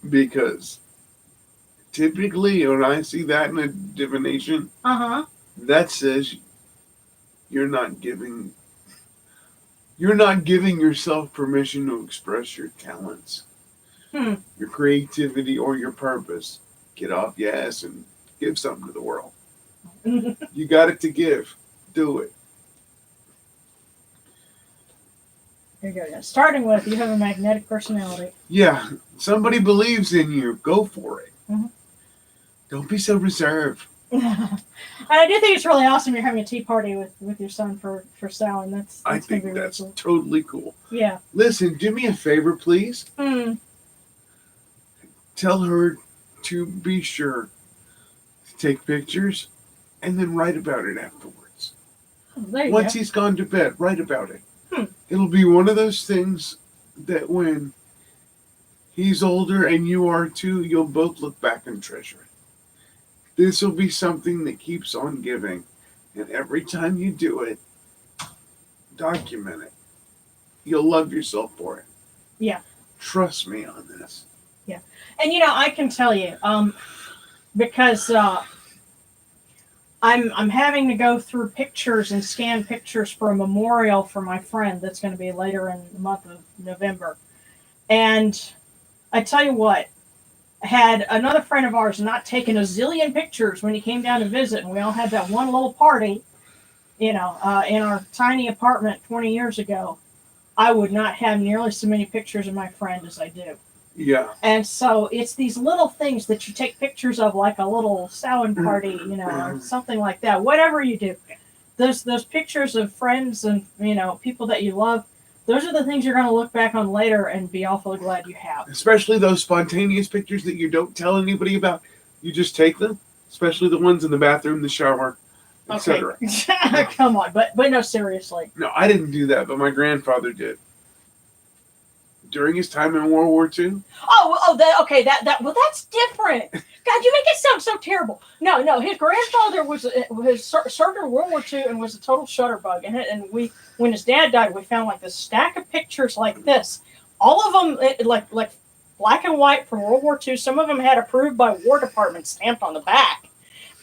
Because typically when I see that in a divination, that says you're not giving yourself permission to express your talents, your creativity, or your purpose. Get off your ass and give something to the world. You got it to give. Do it. There you go. Starting with, you have a magnetic personality. Yeah, somebody believes in you. Go for it. Mm-hmm. Don't be so reserved. And I do think it's really awesome you're having a tea party with your son for Samhain. That's I think gonna be that's really cool. totally cool. Yeah. Listen, do me a favor, please. Tell her to be sure to take pictures and then write about it afterwards. There you Once go. he's gone to bed, write about it. It'll be one of those things that when he's older and you are too, you'll both look back and treasure it. This will be something that keeps on giving. And every time you do it, document it. You'll love yourself for it. Yeah. Trust me on this. Yeah. And I can tell you, because I'm having to go through pictures and scan pictures for a memorial for my friend that's going to be later in the month of November. And I tell you what, had another friend of ours not taken a zillion pictures when he came down to visit, and we all had that one little party, in our tiny apartment 20 years ago, I would not have nearly so many pictures of my friend as I do. Yeah. And so it's these little things that you take pictures of, like a little Samhain party, or something like that. Whatever you do, those pictures of friends and people that you love, those are the things you're going to look back on later and be awfully glad you have. Especially those spontaneous pictures that you don't tell anybody about. You just take them, especially the ones in the bathroom, the shower, etc. Okay. Come on, but no, seriously. No, I didn't do that, but my grandfather did. During his time in World War II. Okay, well, that's different. God, you make it sound so terrible. No, his grandfather served in World War II and was a total shutterbug. And when his dad died, we found like this stack of pictures like this. All of them like black and white from World War II. Some of them had approved by War Department stamped on the back.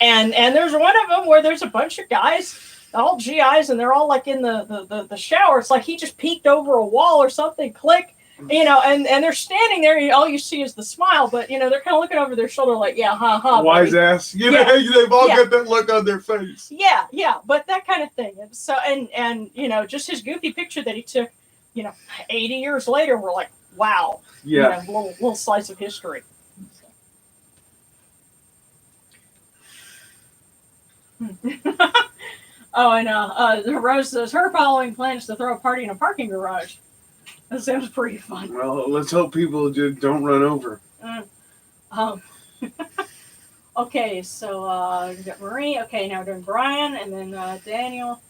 And there's one of them where there's a bunch of guys, all GIs, and they're all like in the shower. It's like he just peeked over a wall or something, click. And they're standing there, and all you see is the smile, but they're kind of looking over their shoulder like, yeah, wise buddy. ass. They've all got that look on their face. Yeah, but that kind of thing. And so and just his goofy picture that he took, 80 years later, we're like, wow. Yeah. Little slice of history. Rose says her following plans to throw a party in a parking garage. That sounds pretty fun. Well, let's hope people just don't run over. Okay, so we got Marie. Okay, now we're doing Brian and then Daniel.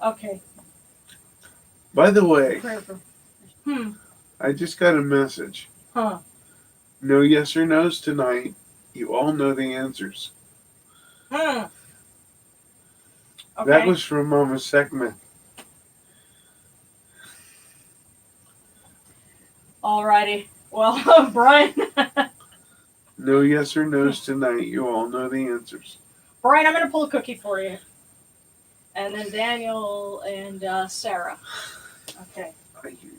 Okay. By the way, I just got a message. Huh. No yes or no's tonight. You all know the answers. Okay. That was from Mama Sakhmet. Alrighty. Well, Brian. No yes or no's tonight. You all know the answers. Brian, I'm going to pull a cookie for you. And then Daniel and Sarah. Okay. I hear you.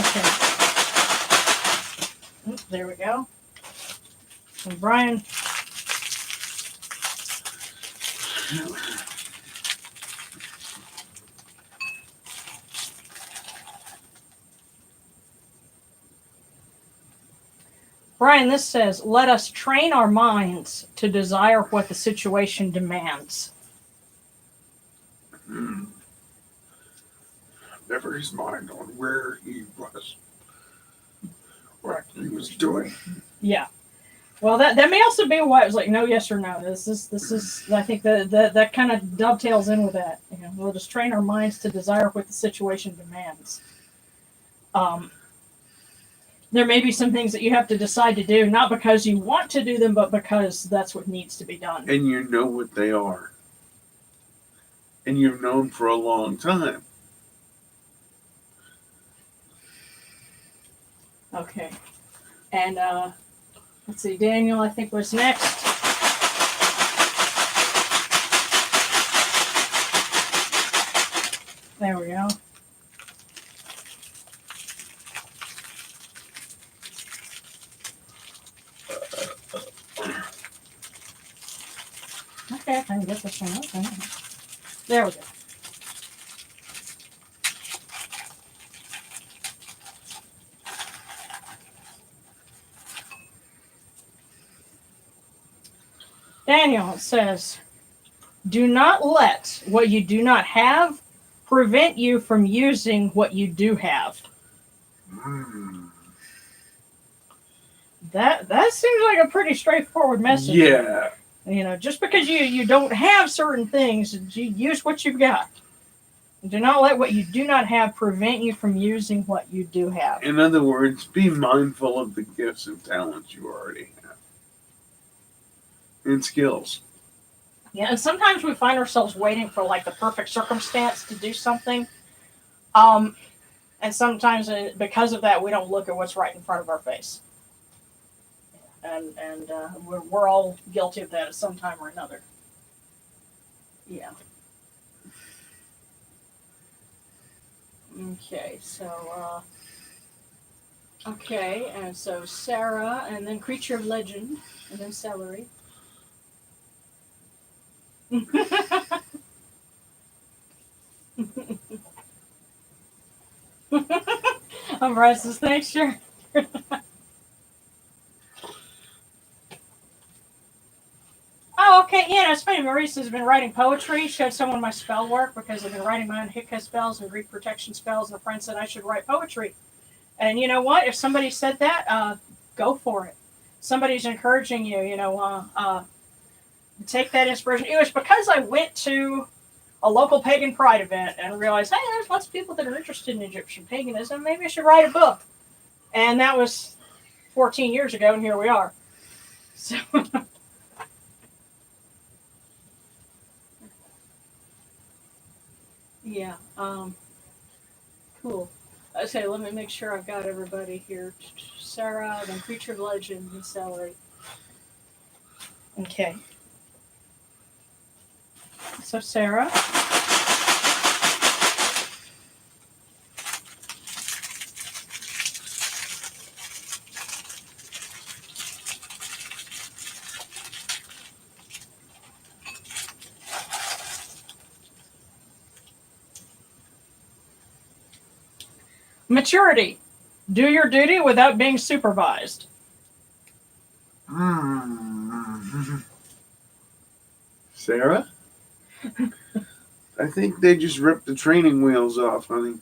Okay. Oops, there we go. And Brian. Brian, this says, let us train our minds to desire what the situation demands. Never his mind on where he was, what he was doing. Yeah. Well, that may also be why it was like no, yes, or no. This is. I think that kind of dovetails in with that. You know, we'll just train our minds to desire what the situation demands. There may be some things that you have to decide to do, not because you want to do them, but because that's what needs to be done. And you know what they are. And you've known for a long time. Okay. And let's see, Daniel, I think, was next. There we go. Okay, I can get this one open. There we go. Daniel says, do not let what you do not have prevent you from using what you do have. That seems like a pretty straightforward message. Yeah. You know, just because you don't have certain things, you use what you've got. Do not let what you do not have prevent you from using what you do have. In other words, be mindful of the gifts and talents you already have. And skills. Yeah, and sometimes we find ourselves waiting for like the perfect circumstance to do something. And sometimes because of that, we don't look at what's right in front of our face. And we're all guilty of that at some time or another. Yeah. Okay, so okay, and so Sarah, and then Creature of Legend, and then Celery. I'm Bryce's. Thanks, sure. Oh, okay. Yeah, it's funny. Maurice has been writing poetry. Showed someone my spell work because I've been writing my own Hikka spells and Greek protection spells. And a friend said I should write poetry. And you know what? If somebody said that, go for it. Somebody's encouraging you. You know, take that inspiration. It was because I went to a local pagan pride event and realized, hey, there's lots of people that are interested in Egyptian paganism. Maybe I should write a book. And that was 14 years ago, and here we are. So. Yeah, cool. Okay, let me make sure I've got everybody here. Sarah, then Creature of Legend, and Celery. Okay. So Sarah. Maturity. Do your duty without being supervised. Sarah? I think they just ripped the training wheels off, honey.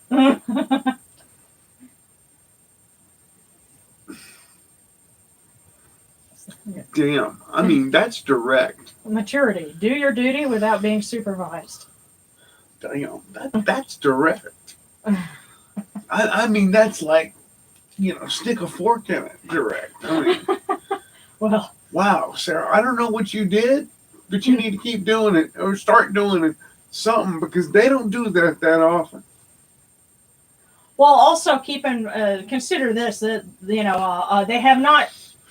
Damn. I mean, that's direct. Maturity. Do your duty without being supervised. Damn. That's direct. I mean, that's like, you know, stick a fork in it, direct. I mean, well, wow, Sarah, I don't know what you did, but you need to keep doing it or start doing it, something, because they don't do that often. Well, also consider this, that, you know, they have not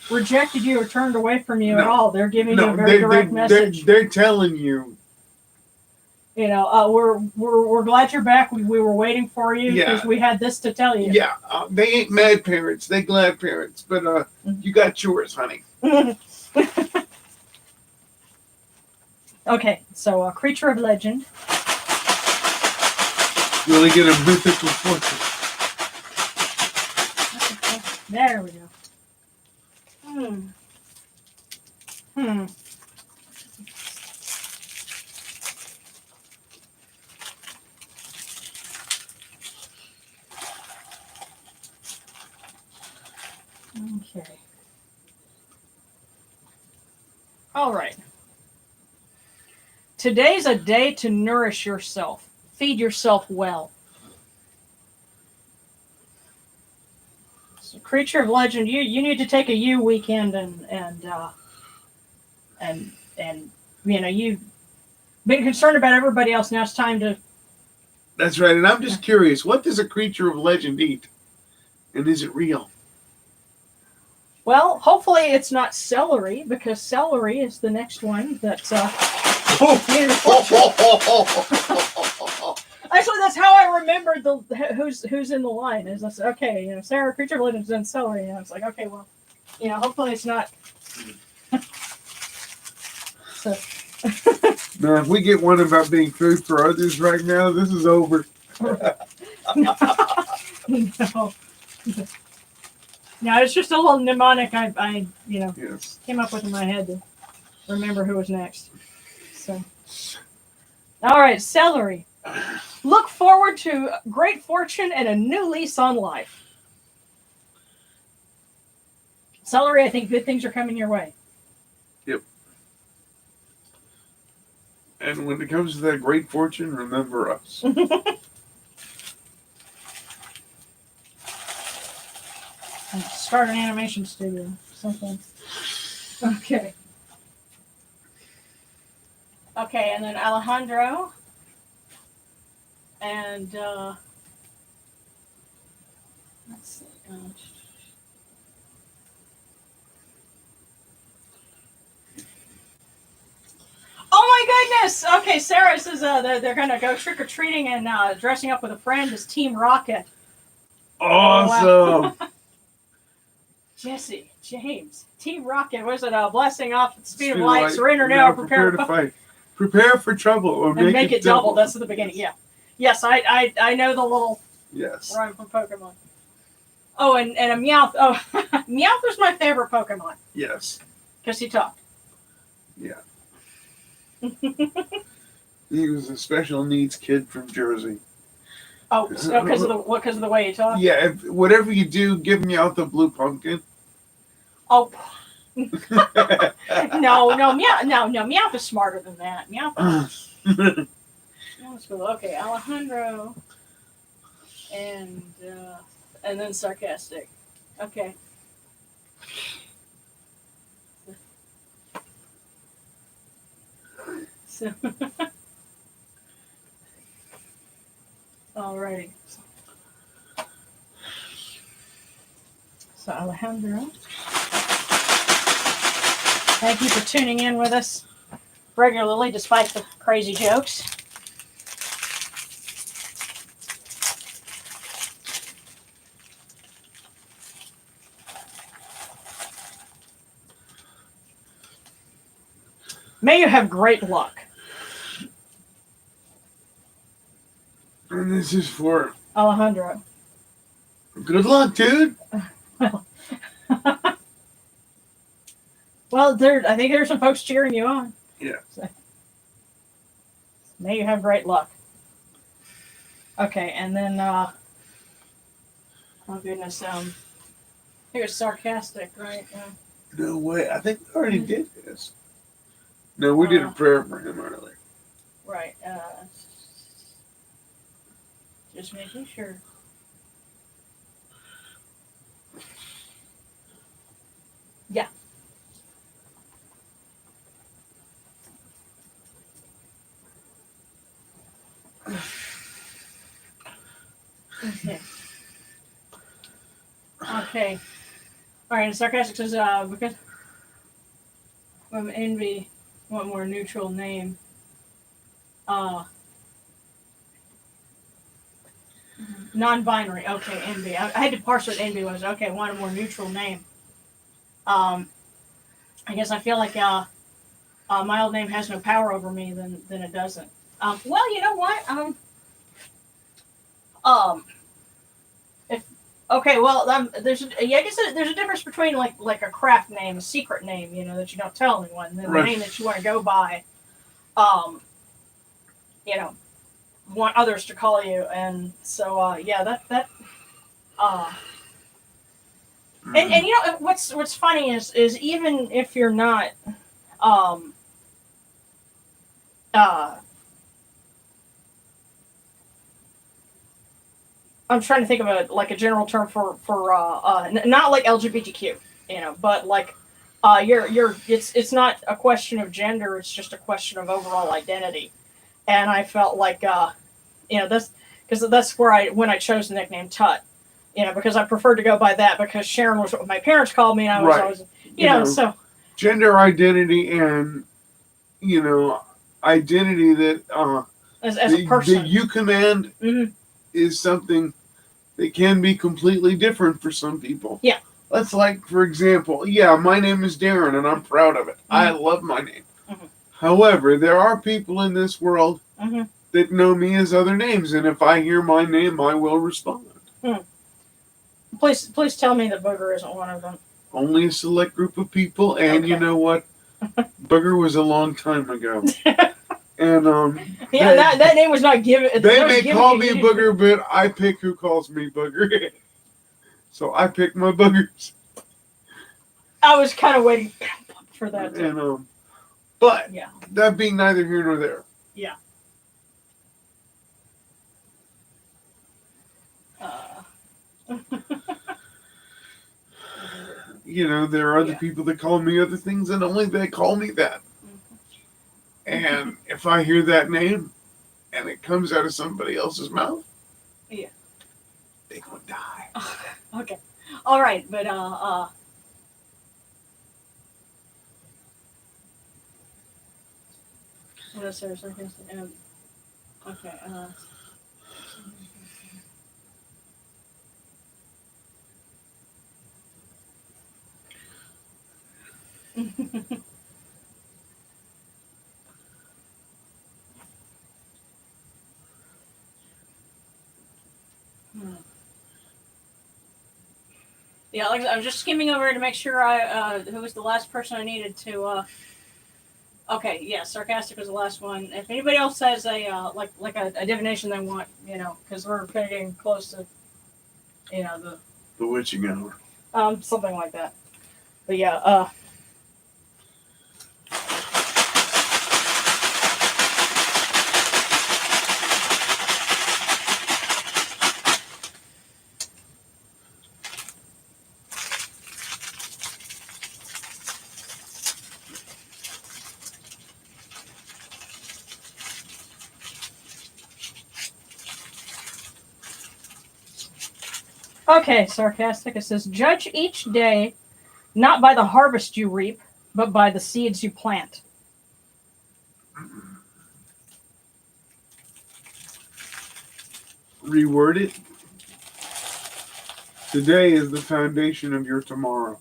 rejected you or turned away from you at all. They're giving you a very direct message. They're telling you. You know, we're glad you're back. We were waiting for you because we had this to tell you. Yeah, they ain't mad parents. They glad parents. But you got yours, honey. Okay, so creature of legend. You only get a mythical fortune. There we go. Okay. All right. Today's a day to nourish yourself. Feed yourself well. So, creature of legend, you need to take a you weekend and you know, you've been concerned about everybody else. Now it's time to. That's right. And I'm just curious, what does a creature of legend eat? And is it real? Well, hopefully it's not celery, because celery is the next one that's Actually, that's how I remembered who's in the line. Is I said, okay, you know, Sarah, creature of legend, and celery, and I was like, okay, well, you know, hopefully it's not. So. Now, if we get one about being food for others right now, this is over. No. No, it's just a little mnemonic I you know, Yes. came up with in my head to remember who was next. So, all right, celery. Look forward to great fortune and a new lease on life. Celery, I think good things are coming your way. Yep. And when it comes to that great fortune, remember us. Start an animation studio, something. Okay. Okay, and then Alejandro. And, let's see. Oh my goodness! Okay, Sarah says they're going to go trick-or-treating and dressing up with a friend as Team Rocket. Awesome! Oh, wow. Jesse, James, Team Rocket, was it blasting off at the speed of light? Surrender now, prepare to fight. Prepare for trouble or make it double. That's at the beginning, yeah. Yes, I know the little rhyme from Pokemon. Oh, and a Meowth. Oh, Meowth was my favorite Pokemon. Yes. Because he talked. Yeah. He was a special needs kid from Jersey. Oh, because of the way he talked? Yeah, whatever you do, give me out the blue pumpkin. Oh. No, Meowth is smarter than that. Meowth is cool. Okay, Alejandro. And then sarcastic. Okay. So alrighty. So Alejandro, thank you for tuning in with us regularly despite the crazy jokes. May you have great luck. And this is for Alejandro. Good luck, dude. Well, I think there's some folks cheering you on. Yeah. So, may you have great luck. Okay, and then oh goodness, here's sarcastic, right? No way. I think we already did this. No, we did a prayer for him earlier. Right. Just making sure. Yeah. Okay. Okay. All right. And sarcastic says because from envy, one more neutral name. Non-binary. Okay, envy. I had to parse what envy was. Okay, want a more neutral name. I guess I feel like my old name has no power over me than it doesn't. Well, you know what? If okay, well, I guess there's a difference between like a craft name, a secret name, that you don't tell anyone, and then Right. the name that you want to go by. You know, want others to call you, and so yeah, that. And what's funny is even if you're not I'm trying to think of a general term for not like LGBTQ, but like it's not a question of gender, it's just a question of overall identity. And I felt like that's where when I chose the nickname Tut, because I preferred to go by that because Sharon was what my parents called me, and I was Right. always so gender identity and identity that as a person that you command is something that can be completely different for some people. Yeah. Let's for example, my name is Darren and I'm proud of it. I love my name. However, there are people in this world that know me as other names, and if I hear my name, I will respond. Please tell me that Booger isn't one of them. Only a select group of people, and you know what? Booger was a long time ago. And that name was not given. They may call me Booger, but I pick who calls me Booger. So I pick my boogers. I was kind of waiting for that. And but yeah, that being neither here nor there. Yeah. There are other people that call me other things, and only they call me that. And if I hear that name, and it comes out of somebody else's mouth, yeah, they gonna die. Okay, all right, but what else there? Okay. Yeah, like I'm just skimming over to make sure who was the last person I needed to. Okay, yeah, sarcastic was the last one. If anybody else has a a divination they want, because we're kind of getting close to, The witching hour. something like that. But yeah, okay, sarcastic. It says, judge each day not by the harvest you reap, but by the seeds you plant. Reword it. Today is the foundation of your tomorrow.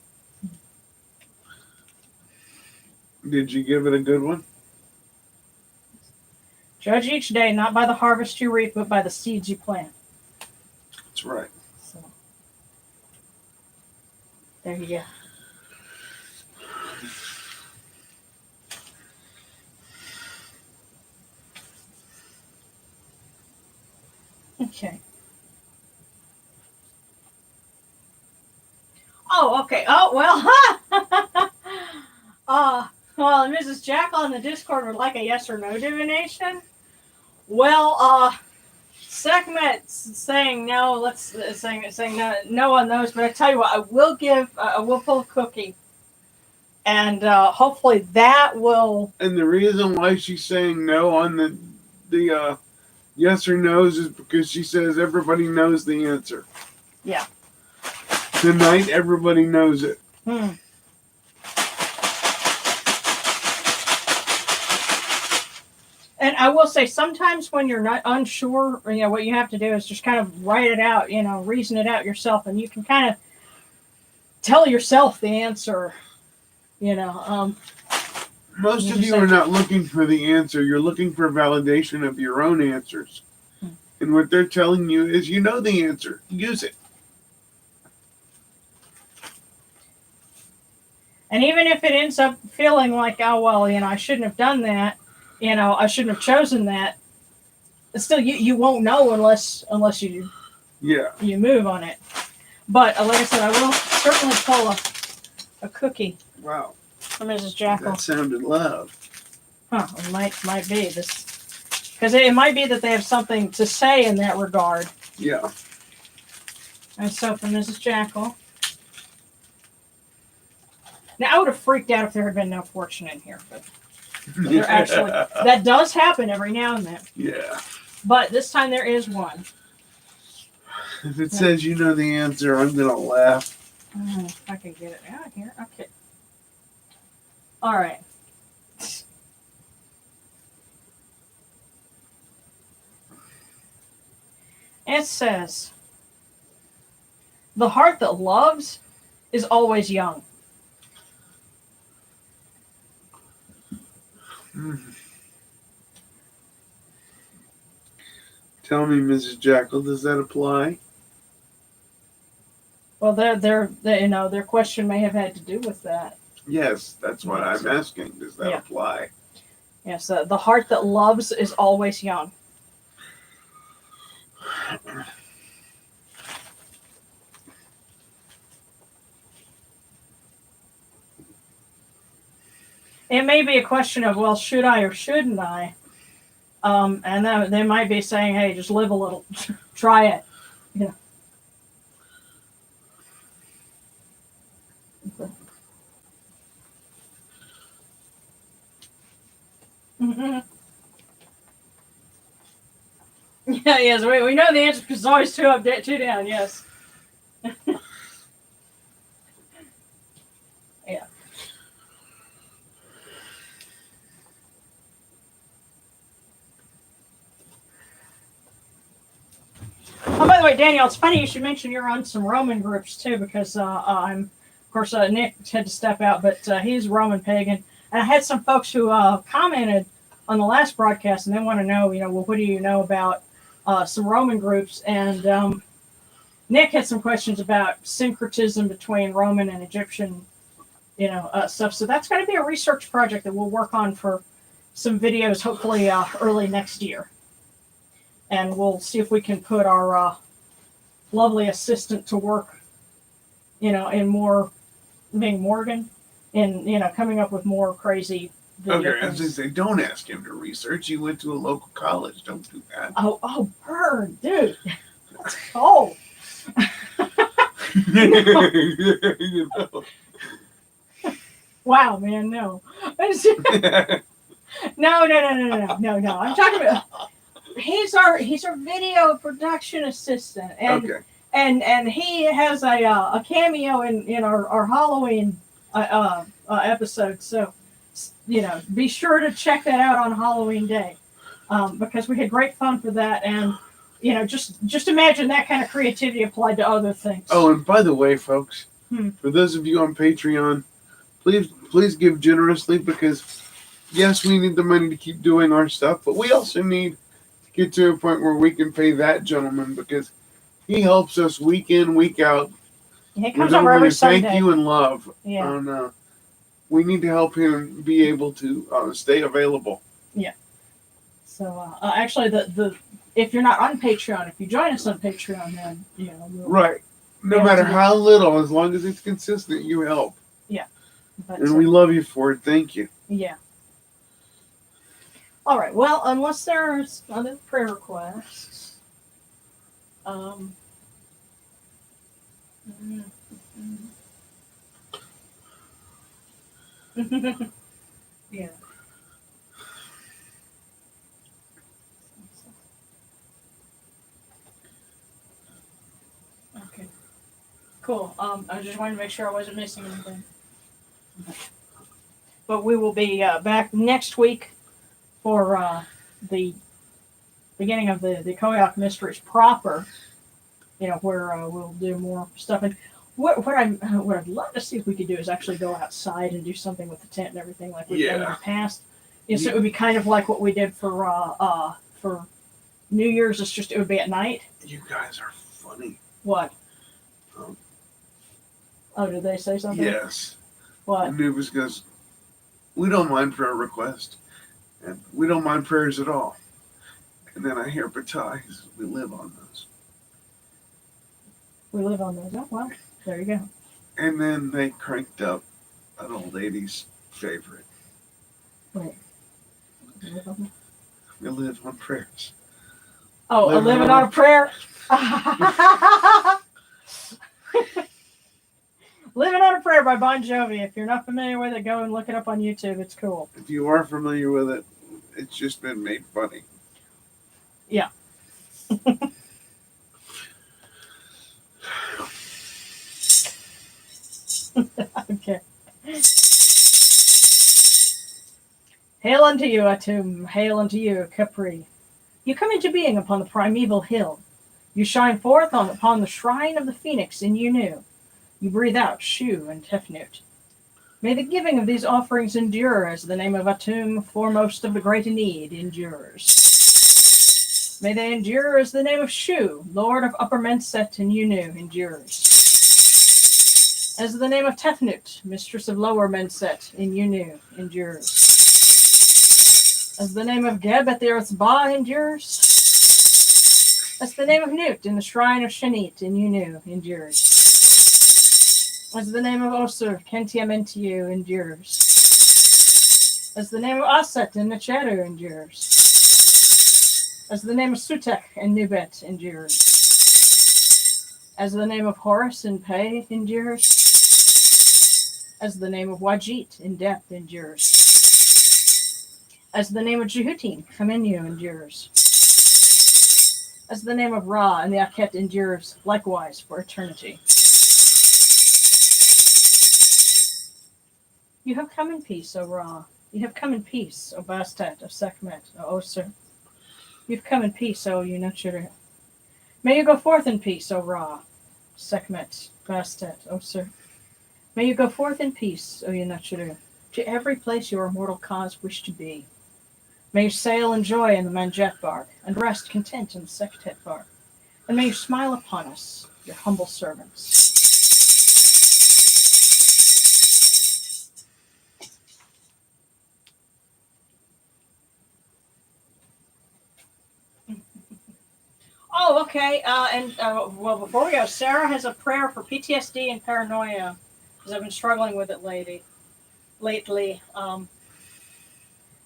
Did you give it a good one? Judge each day not by the harvest you reap, but by the seeds you plant. That's right. So, there you go. Okay. Oh, okay. Oh, well. Well, Mrs. Jackal in the Discord would like a yes or no divination. Well, Sakhmet's saying no. Saying no on those. But I tell you what, I will pull a cookie, and hopefully that will. And the reason why she's saying no on the yes or no's is because she says everybody knows the answer. Yeah. Tonight, everybody knows it. And I will say, sometimes when you're not unsure, what you have to do is just kind of write it out, reason it out yourself, and you can kind of tell yourself the answer, You know, Most You of just you are not looking for the answer. You're looking for validation of your own answers. And what they're telling you is you know the answer. Use it. and even if it ends up feeling like, oh well, you know, I shouldn't have done that. You know, I shouldn't have chosen that. Still, you won't know unless you Yeah. move on it. But like I said, I will certainly pull a cookie Wow. from Mrs. Jackal. That sounded loud. Huh? It might be this, because it might be that they have something to say in that regard. Yeah. And so from Mrs. Jackal. Now I would have freaked out if there had been no fortune in here, but there actually that does happen every now and then. Yeah. But this time there is one. If it says you know the answer, I'm going to laugh. If I can get it out of here. Okay. All right. It says, the heart that loves is always young. Tell me, Mrs. Jackal, does that apply? Well, their question may have had to do with that. Yes, that's what I'm asking. Does that apply? Yes, the heart that loves is always young. It may be a question of, well, should I or shouldn't I? And then they might be saying, hey, just live a little, try it. You know. Mm-hmm. Yeah, yes, we know the answer because it's always two up, two down, yes. Yeah. Oh, by the way, Daniel, it's funny you should mention you're on some Roman groups too, because of course, Nick had to step out, but he's Roman pagan. And I had some folks who commented on the last broadcast, and they want to know, well, what do you know about some Roman groups? And Nick had some questions about syncretism between Roman and Egyptian, stuff. So that's going to be a research project that we'll work on for some videos, hopefully early next year. And we'll see if we can put our lovely assistant to work, in more, being Morgan, in, coming up with more crazy video Okay, as I say, don't ask him to research. He went to a local college. Don't do that. Oh, burn, dude. That's cold. You know. Wow, man, no. No. I'm talking about he's our video production assistant, and Okay. and he has a cameo in our Halloween episode. So be sure to check that out on Halloween Day, because we had great fun for that, and just imagine that kind of creativity applied to other things. Oh, and by the way, folks, for those of you on Patreon, please give generously, because yes, we need the money to keep doing our stuff, but we also need to get to a point where we can pay that gentleman, because he helps us week in, week out. He comes over every Sunday. Thank you and love. Yeah. And we need to help him be able to stay available. Yeah. So actually, the if you're not on Patreon, if you join us on Patreon, then we'll, right. No matter how little, as long as it's consistent, you help. Yeah. But, and we love you for it. Thank you. Yeah. All right. Well, unless there's other prayer requests, yeah. Okay. Cool. I just wanted to make sure I wasn't missing anything. But we will be back next week for the beginning of the Khoiakh Mysteries proper, where we'll do more stuff. And what I'd love to see if we could do is actually go outside and do something with the tent and everything like we've done in the past. So it would be kind of like what we did for New Year's. It's just it would be at night. You guys are funny. What? Um, Oh, did they say something? Yes. What? Anubis goes, we don't mind prayer request, and we don't mind prayers at all. And then I hear Batai, he says, we live on those. We live on those. Oh, well, there you go. And then they cranked up an old lady's favorite. Wait. We live on- We live on prayers. Oh, Living living on on a prayer. Living on a Prayer by Bon Jovi. If you're not familiar with it, go and look it up on YouTube. It's cool. If you are familiar with it, it's just been made funny. Yeah. Okay. Hail unto you, Atum. Hail unto you, Capri. You come into being upon the primeval hill. You shine forth upon the shrine of the phoenix in Unu. You breathe out Shu and Tefnut. May the giving of these offerings endure as the name of Atum, foremost of the great need, endures. May they endure as the name of Shu, Lord of Upper Menset in Unu, endures. As the name of Tefnut, Mistress of Lower Menset in Unu, endures. As the name of Geb at the Earth's Ba endures. As the name of Nut in the Shrine of Shanit in Unu, endures. As the name of Osir, Kentiamentiu, endures. As the name of Aset in Necheru endures. As the name of Sutek and Nubet endures. As the name of Horus in Pei endures. As the name of Wajit in depth endures. As the name of Jehutin, Kamenu, endures. As the name of Ra and the Akhet endures, likewise for eternity. You have come in peace, O Ra. You have come in peace, O Bastet of Sekhmet, O Osir. You have come in peace, O Unachuru. May you go forth in peace, O Ra, Sekhmet, Bastet, Osir. May you go forth in peace, O Unachuru, to every place your immortal cause wish to be. May you sail in joy in the Manjet bark, and rest content in the Sektet bark. And may you smile upon us, your humble servants. Oh, okay. Well, before we go, Sarah has a prayer for PTSD and paranoia, because I've been struggling with it lately.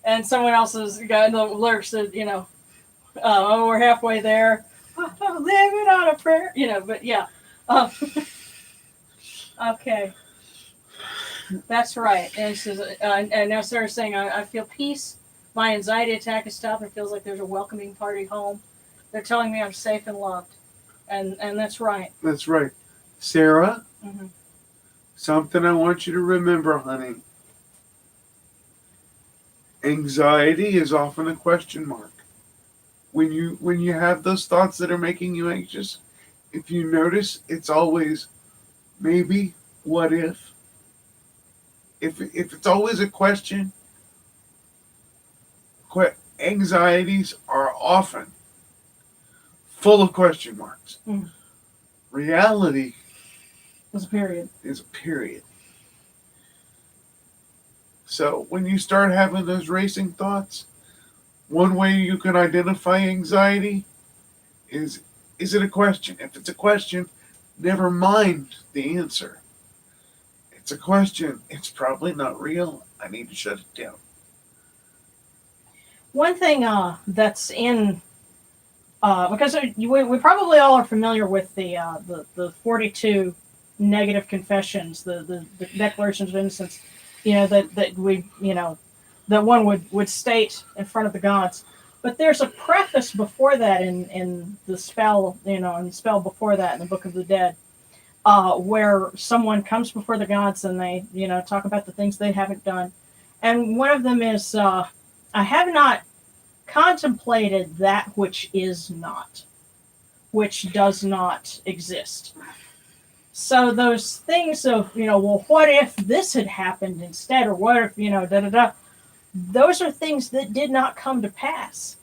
And someone else has got in the lyrics that, we're halfway there. Living on a prayer, but yeah. Okay. That's right. And, says, and now Sarah's saying, I feel peace. My anxiety attack has stopped. It feels like there's a welcoming party home. They're telling me I'm safe and loved. And that's right. That's right. Sarah, Mm-hmm. something I want you to remember, honey. Anxiety is often a question mark. When you have those thoughts that are making you anxious, if you notice, it's always maybe, what if. If it's always a question, anxieties are often full of question marks. Mm. Reality It's a period. is a period. So when you start having those racing thoughts, one way you can identify anxiety is it a question? If it's a question, never mind the answer. It's a question. It's probably not real. I need to shut it down. One thing that's in because we probably all are familiar with the 42 negative confessions, the declarations of innocence, that we that one would state in front of the gods. But there's a preface before that in the spell, in the spell before that in the Book of the Dead, where someone comes before the gods and they talk about the things they haven't done, and one of them is I have not contemplated that which is not, which does not exist. So those things of, well, what if this had happened instead, or what if, da da da, those are things that did not come to pass.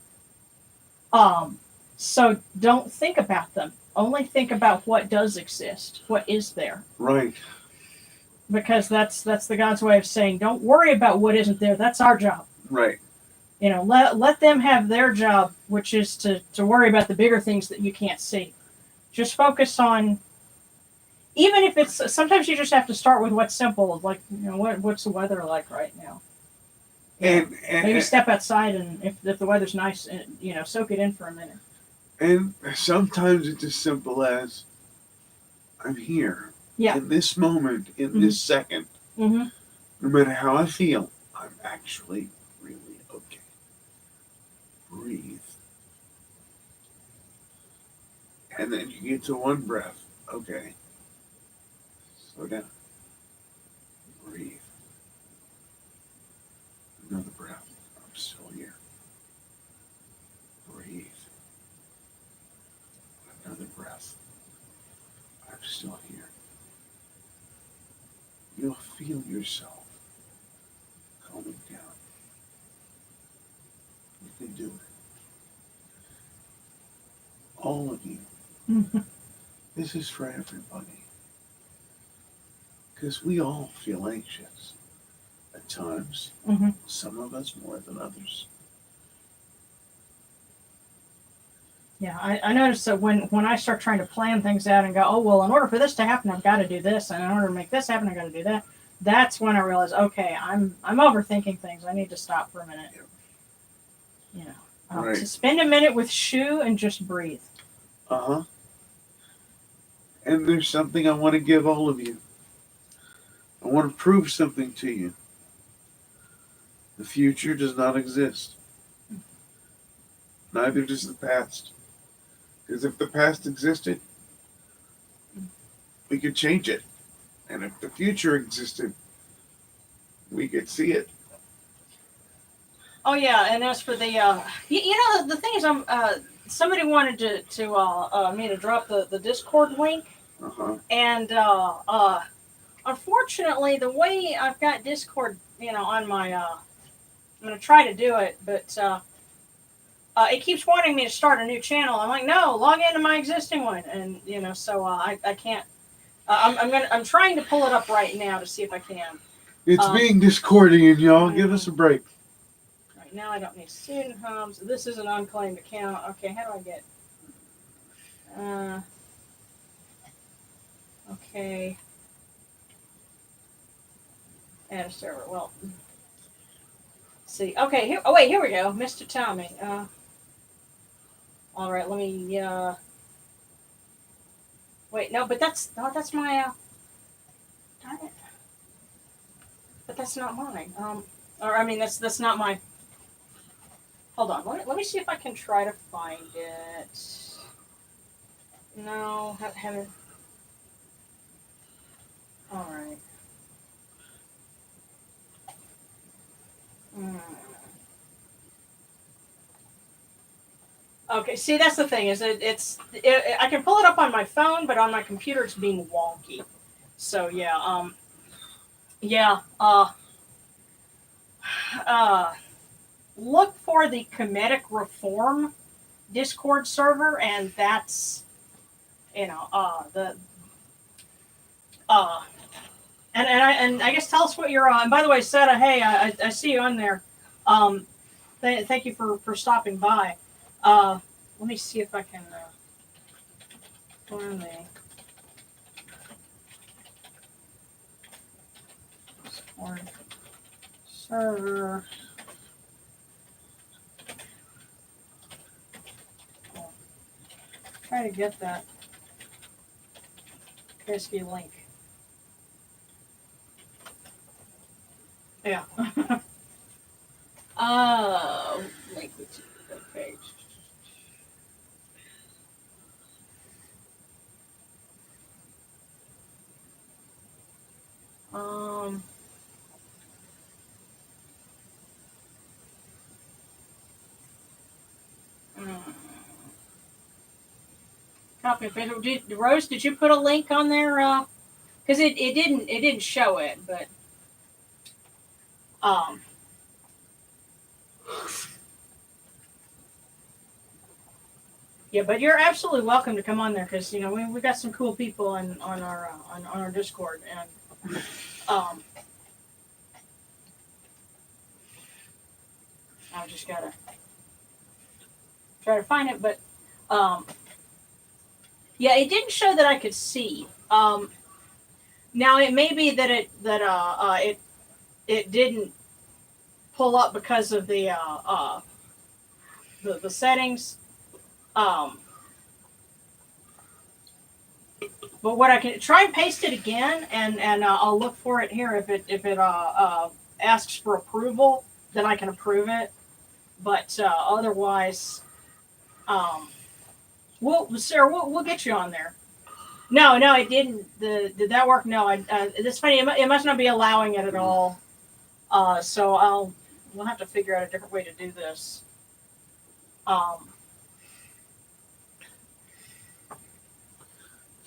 So don't think about them. Only think about what does exist, what is there. Right. Because that's the God's way of saying, don't worry about what isn't there. That's our job. Right. Let them have their job, which is to worry about the bigger things that you can't see. Just focus on, even if it's, sometimes you just have to start with what's simple, like, what's the weather like right now? And Maybe step outside, and if the weather's nice, soak it in for a minute. And sometimes it's as simple as, I'm here. Yeah. In this moment, in this second, Mm-hmm. no matter how I feel, I'm actually really okay. Breathe. And then you get to one breath. Okay. Slow down. Breathe. Another breath. I'm still here. Breathe. Another breath. I'm still here. You'll feel yourself calming down. You can do it. All of you. Mm-hmm. This is for everybody. Because we all feel anxious at times. Mm-hmm. Some of us more than others. Yeah, I noticed that when I start trying to plan things out and go, oh, well, in order for this to happen, I've got to do this, and in order to make this happen, I've got to do that. That's when I realize, okay, I'm overthinking things. I need to stop for a minute. Right. To spend a minute with Shu and just breathe. Uh-huh. And there's something I want to give all of you. I want to prove something to you. The future does not exist. Neither does the past. Because if the past existed, we could change it. And if the future existed, we could see it. Oh yeah, and as for the, the thing is, somebody wanted to me to drop the Discord link, Uh-huh. and unfortunately, the way I've got Discord, on my, I'm gonna try to do it, but it keeps wanting me to start a new channel. I'm like, no, log into my existing one, and so I can't. I'm trying to pull it up right now to see if I can. It's being Discordian, y'all. Give us a break. Right now, I don't need student homes. This is an unclaimed account. Okay, how do I get? Okay. Add a server. Well, let's see. Okay, here. Oh wait, here we go. Mr. Tommy. All right, let me. Wait, no, but that's my. Darn it. But that's not mine. Or I mean, that's not my. Hold on. Let me see if I can try to find it. No, haven't. All right. Okay, see, that's the thing, is I can pull it up on my phone, but on my computer it's being wonky. So yeah, look for the Kemetic Reform Discord server, and that's and I guess tell us what you're on. And by the way, Seta, hey, I see you on there. Thank you for stopping by. Let me see if I can find the Discord server. Try to get that pesky link. Yeah. Link to the page. Copy and paste. Rose, did you put a link on there? Because it didn't show it, but yeah, but you're absolutely welcome to come on there because we got some cool people on our Discord and I just gotta try to find it, but yeah, it didn't show that I could see. Now it may be that it didn't pull up because of the settings. But what I can try and paste it again, and I'll look for it here. If it asks for approval, then I can approve it. But otherwise, we'll get you on there. No, it didn't. Did that work? No, it's funny. It must not be allowing it at all. So we'll have to figure out a different way to do this.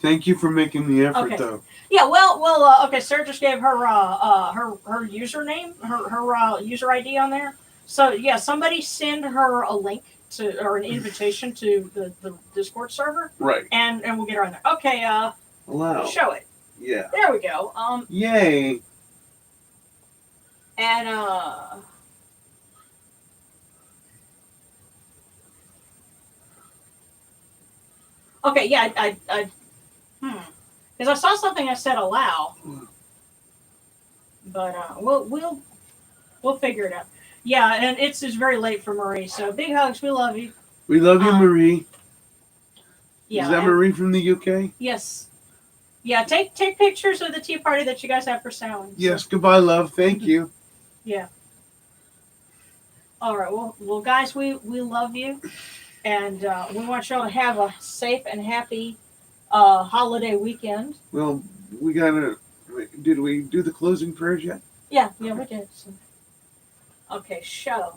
Thank you for making the effort, Okay. though. Yeah, well, okay. Sarah just gave her her username, her user ID on there. So yeah, somebody send her a link to or an invitation to the Discord server, Right. and we'll get her on there. Okay, Allow. show it. Yeah. There we go. Yay. And okay, yeah, I because I saw something that said allow, but we'll figure it out. Yeah, and it's just very late for Marie, so big hugs. We love you. We love you, Marie. Yeah, Is that Marie from the UK? Yes. Yeah, take pictures of the tea party that you guys have for Samhain. Yes. Goodbye, love. Thank you. Yeah. All right. Well, guys, we love you, and we want y'all to have a safe and happy holiday weekend. Well, we gotta. Did we do the closing prayers yet? Yeah, we did. So. Okay, show.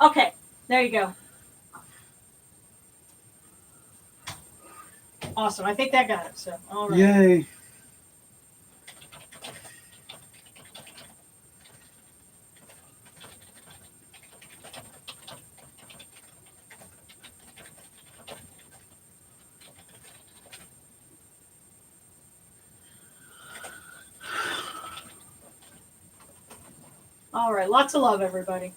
Okay, there you go. Awesome. I think that got it. So, all right. Yay. All right. Lots of love, everybody.